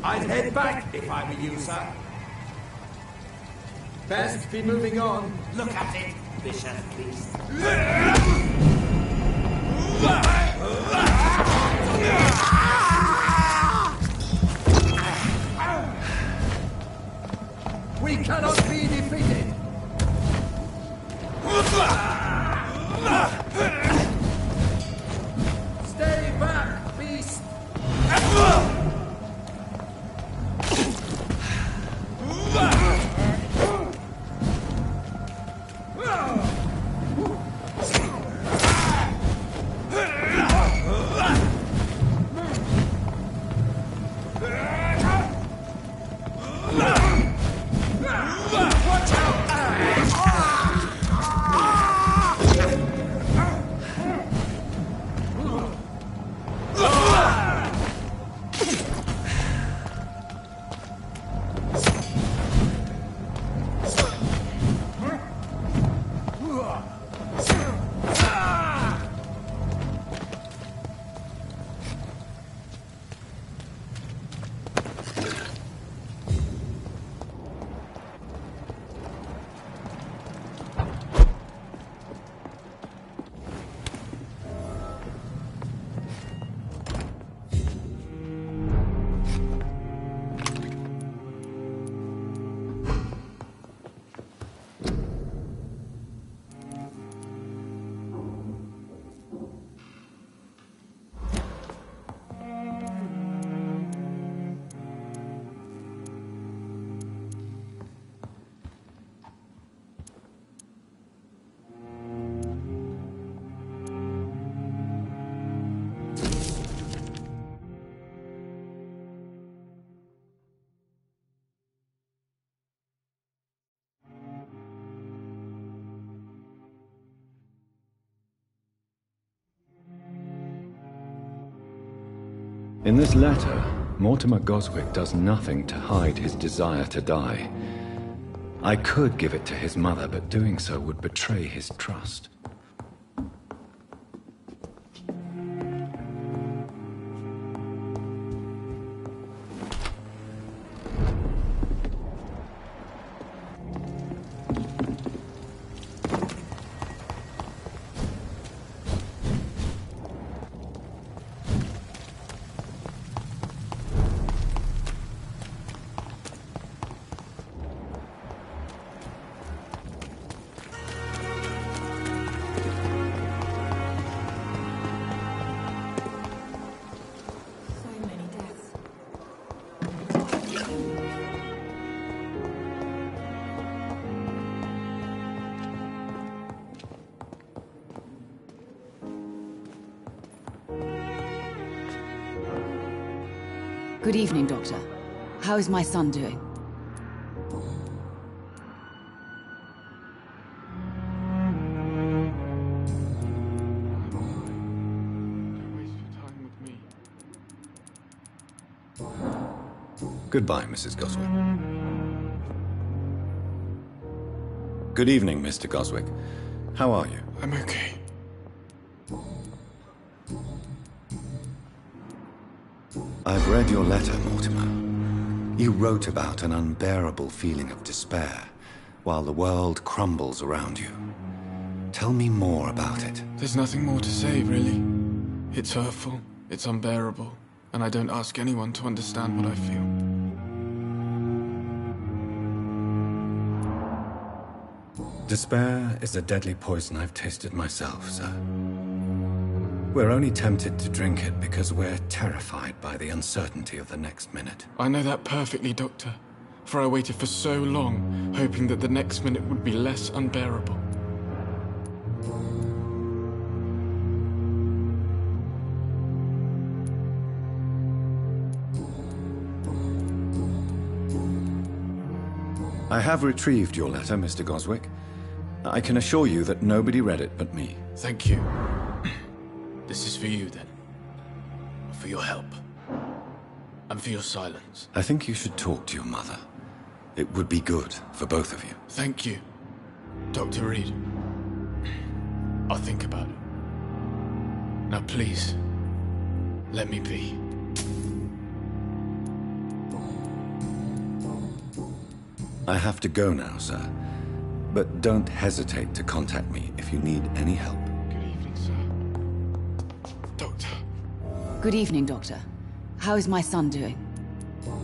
S4: I'd head back if I were you, sir.
S11: Best be moving on.
S3: Look at it, Bishop, please.
S11: We cannot be defeated. Stay back, beast.
S2: In this letter, Mortimer Goswick does nothing to hide his desire to die. I could give it to his mother, but doing so would betray his trust.
S1: Good evening, Doctor. How is my son doing?
S2: Goodbye, Mrs. Goswick. Good evening, Mr. Goswick. How are you?
S10: I'm okay.
S2: I've read your letter, Mortimer. You wrote about an unbearable feeling of despair while the world crumbles around you. Tell me more about it.
S10: There's nothing more to say, really. It's hurtful, it's unbearable, and I don't ask anyone to understand what I feel.
S2: Despair is a deadly poison I've tasted myself, sir. We're only tempted to drink it because we're terrified by the uncertainty of the next minute.
S10: I know that perfectly, Doctor. For I waited for so long, hoping that the next minute would be less unbearable.
S2: I have retrieved your letter, Mr. Goswick. I can assure you that nobody read it but me.
S10: Thank you. This is for you, then. For your help. And for your silence.
S2: I think you should talk to your mother. It would be good for both of you.
S10: Thank you, Dr. Reed. I'll think about it. Now please, let me be.
S2: I have to go now, sir. But don't hesitate to contact me if you need any help.
S10: Good evening, sir. Doctor.
S1: Good evening, Doctor. How is my son doing?
S10: Don't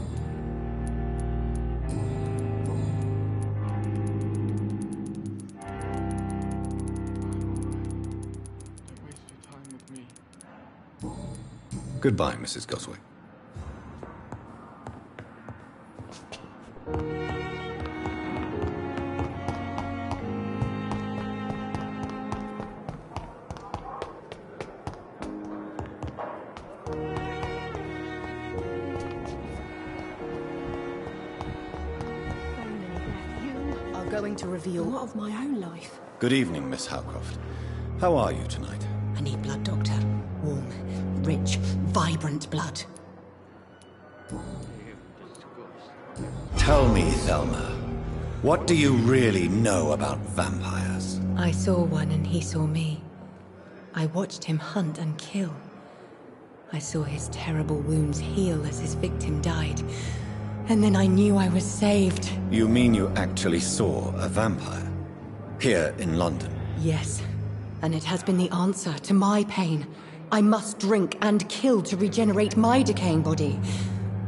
S10: waste your time with me.
S2: Goodbye, Mrs. Goswick.
S14: Going to reveal a lot of my own life.
S2: Good evening, Miss Howcroft. How are you tonight?
S14: I need blood, Doctor. Warm, rich, vibrant blood.
S2: Tell me, Thelma, what do you really know about vampires?
S14: I saw one and he saw me. I watched him hunt and kill. I saw his terrible wounds heal as his victim died. And then I knew I was saved.
S2: You mean you actually saw a vampire? Here in London?
S14: Yes. And it has been the answer to my pain. I must drink and kill to regenerate my decaying body.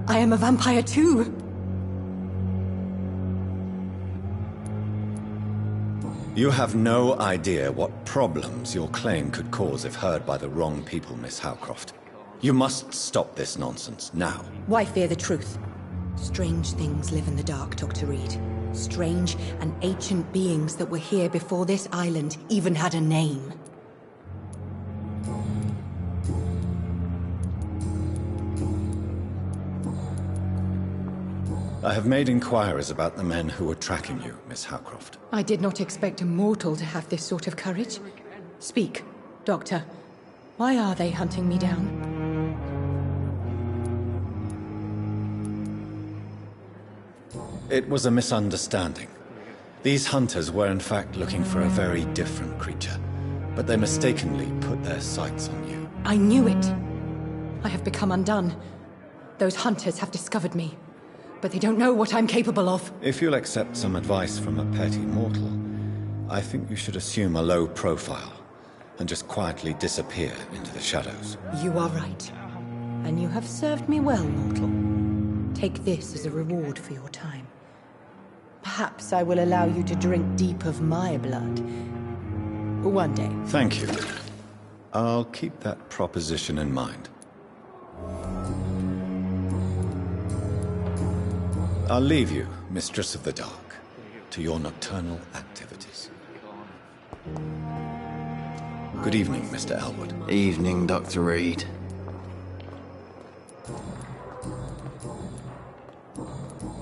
S14: I am a vampire too.
S2: You have no idea what problems your claim could cause if heard by the wrong people, Miss Howcroft. You must stop this nonsense now.
S14: Why fear the truth? Strange things live in the dark, Dr. Reed. Strange and ancient beings that were here before this island even had a name.
S2: I have made inquiries about the men who were tracking you, Miss Howcroft.
S14: I did not expect a mortal to have this sort of courage. Speak, Doctor. Why are they hunting me down?
S2: It was a misunderstanding. These hunters were in fact looking for a very different creature, but they mistakenly put their sights on you.
S14: I knew it. I have become undone. Those hunters have discovered me, but they don't know what I'm capable of.
S2: If you'll accept some advice from a petty mortal, I think you should assume a low profile and just quietly disappear into the shadows.
S14: You are right. And you have served me well, mortal. Take this as a reward for your time. Perhaps I will allow you to drink deep of my blood. One day.
S2: Thank you. I'll keep that proposition in mind. I'll leave you, Mistress of the Dark, to your nocturnal activities. Good evening, Mr. Elwood.
S15: Evening, Dr. Reed.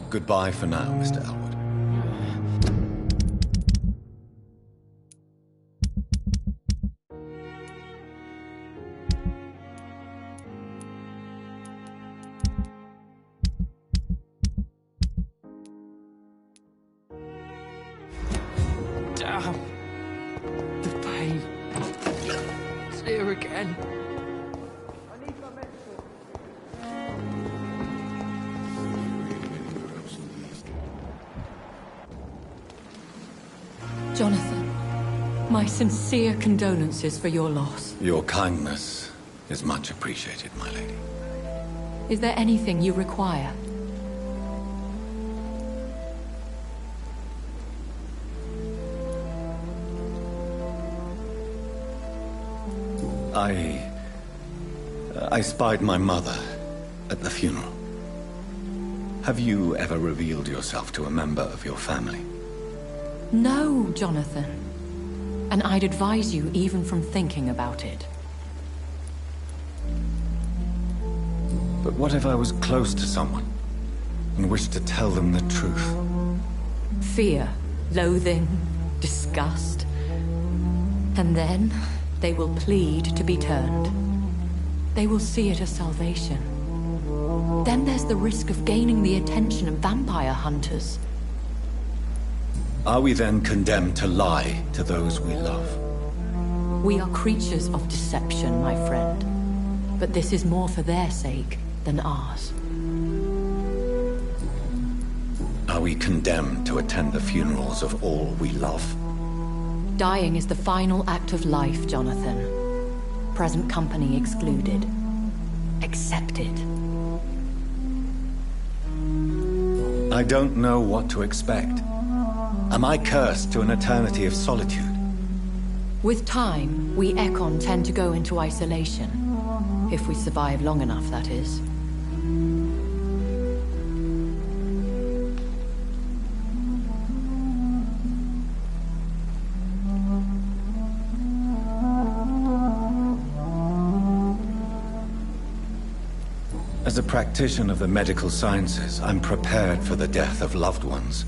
S2: Goodbye for now, Mr. Elwood.
S9: Damn. The pain. It's here again.
S7: Jonathan, my sincere condolences for your loss.
S2: Your kindness is much appreciated, my lady.
S7: Is there anything you require?
S2: I spied my mother at the funeral. Have you ever revealed yourself to a member of your family?
S7: No, Jonathan. And I'd advise you even from thinking about it.
S2: But what if I was close to someone and wished to tell them the truth?
S7: Fear, loathing, disgust. And then they will plead to be turned. They will see it as salvation. Then there's the risk of gaining the attention of vampire hunters.
S2: Are we then condemned to lie to those we love?
S7: We are creatures of deception, my friend. But this is more for their sake than ours.
S2: Are we condemned to attend the funerals of all we love?
S7: Dying is the final act of life, Jonathan. Present company excluded. Accepted.
S2: I don't know what to expect. Am I cursed to an eternity of solitude?
S7: With time, we Ekon tend to go into isolation. If we survive long enough, that is.
S2: As a practitioner of the medical sciences, I'm prepared for the death of loved ones.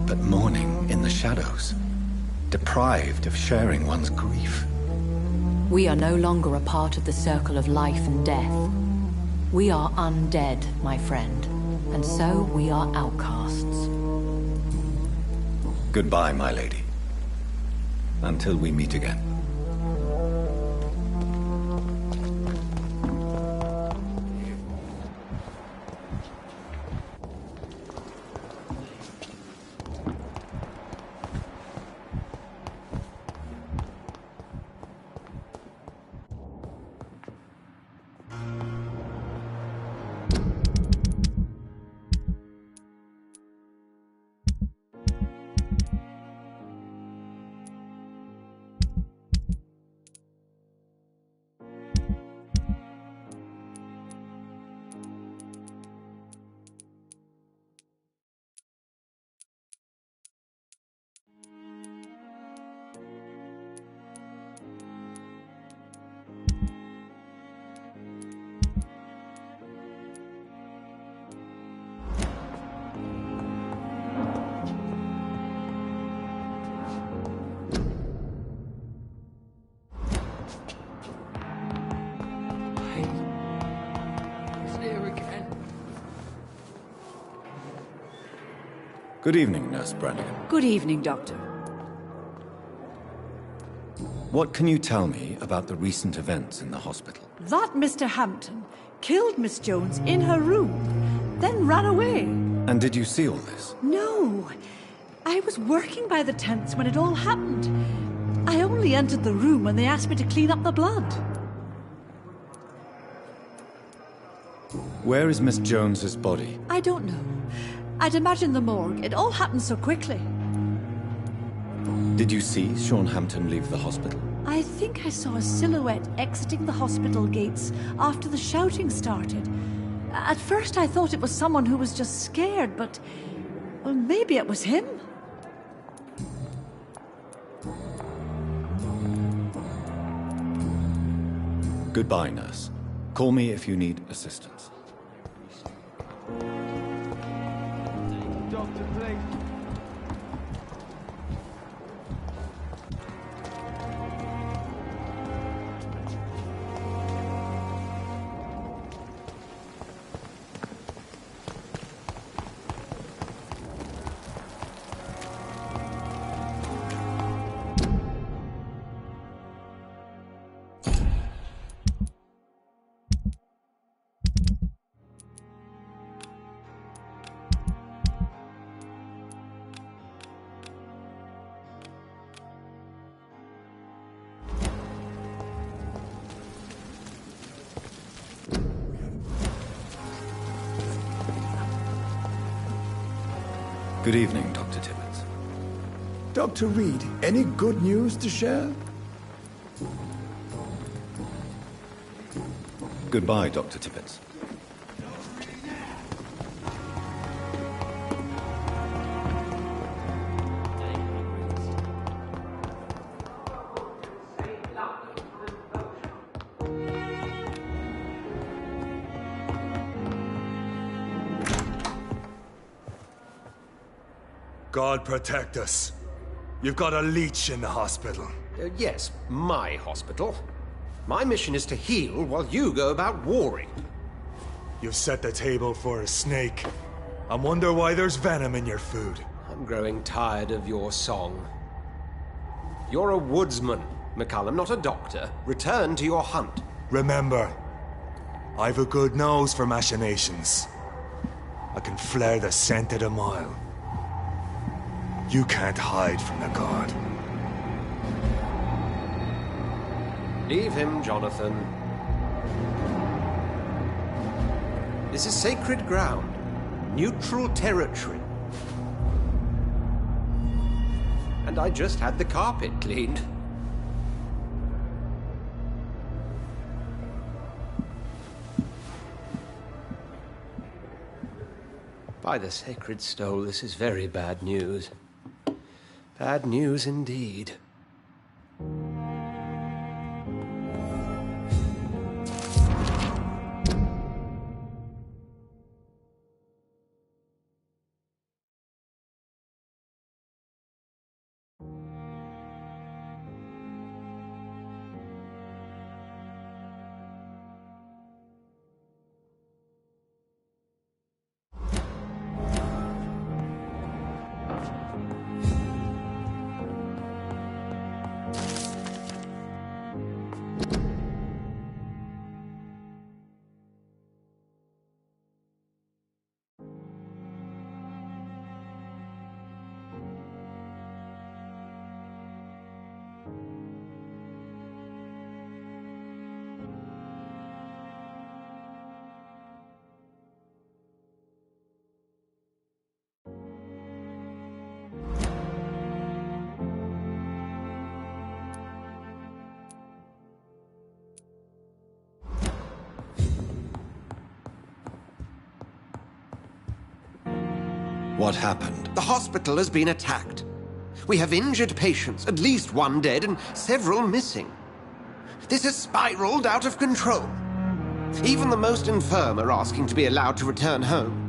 S2: But mourning in the shadows, deprived of sharing one's grief.
S7: We are no longer a part of the circle of life and death. We are undead, my friend, and so we are outcasts.
S2: Goodbye, my lady. Until we meet again. Good evening, Nurse Brannigan.
S12: Good evening, Doctor.
S2: What can you tell me about the recent events in the hospital?
S12: That Mr. Hampton killed Miss Jones in her room, then ran away.
S2: And did you see all this?
S12: No. I was working by the tents when it all happened. I only entered the room when they asked me to clean up the blood.
S2: Where is Miss Jones's body?
S12: I don't know. I'd imagine the morgue. It all happened so quickly.
S2: Did you see Sean Hampton leave the hospital?
S12: I think I saw a silhouette exiting the hospital gates after the shouting started. At first I thought it was someone who was just scared, but... well, maybe it was him.
S2: Goodbye, nurse. Call me if you need assistance.
S4: Doctor, please.
S2: Good evening, Dr. Tibbets.
S11: Dr. Reed, any good news to share?
S2: Goodbye, Dr. Tibbets.
S4: God protect us. You've got a leech in the hospital.
S8: Yes, my hospital. My mission is to heal while you go about warring.
S4: You've set the table for a snake. I wonder why there's venom in your food.
S8: I'm growing tired of your song. You're a woodsman, McCallum, not a doctor. Return to your hunt.
S4: Remember, I've a good nose for machinations. I can flare the scent at a mile. You can't hide from the god.
S8: Leave him, Jonathan. This is sacred ground. Neutral territory. And I just had the carpet cleaned. By the sacred stole, this is very bad news. Bad news indeed.
S2: What happened?
S8: The hospital has been attacked. We have injured patients, at least one dead and several missing. This has spiraled out of control. Even the most infirm are asking to be allowed to return home.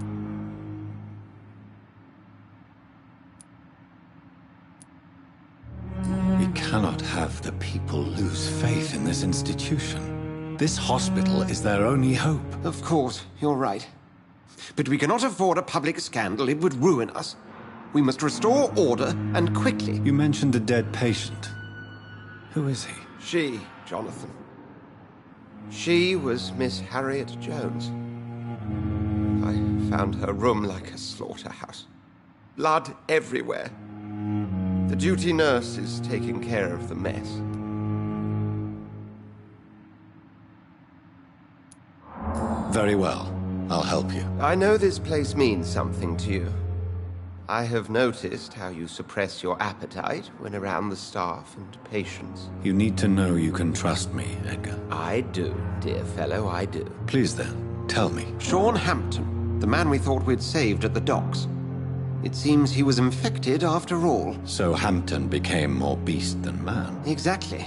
S2: We cannot have the people lose faith in this institution. This hospital is their only hope.
S8: Of course, you're right. But we cannot afford a public scandal. It would ruin us. We must restore order, and quickly.
S2: You mentioned a dead patient. Who is he?
S8: She, Jonathan. She was Miss Harriet Jones. I found her room like a slaughterhouse. Blood everywhere. The duty nurse is taking care of the mess.
S2: Very well. I'll help you.
S8: I know this place means something to you. I have noticed how you suppress your appetite when around the staff and patients.
S2: You need to know you can trust me, Edgar.
S8: I do, dear fellow, I do.
S2: Please then, tell me.
S8: Sean Hampton, the man we thought we'd saved at the docks. It seems he was infected after all.
S2: So Hampton became more beast than man.
S8: Exactly.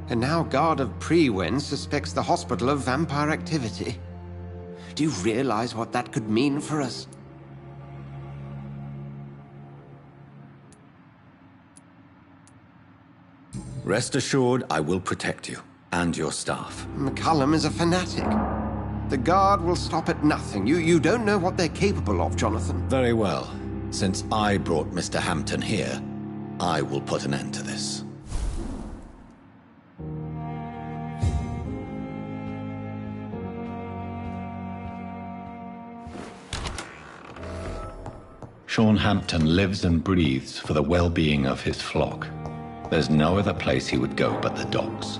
S8: And now Guard of Prewen suspects the hospital of vampire activity. Do you realize what that could mean for us?
S2: Rest assured, I will protect you and your staff.
S8: McCullum is a fanatic. The Guard will stop at nothing. You don't know what they're capable of, Jonathan.
S2: Very well. Since I brought Mr. Hampton here, I will put an end to this. Sean Hampton lives and breathes for the well-being of his flock. There's no other place he would go but the docks.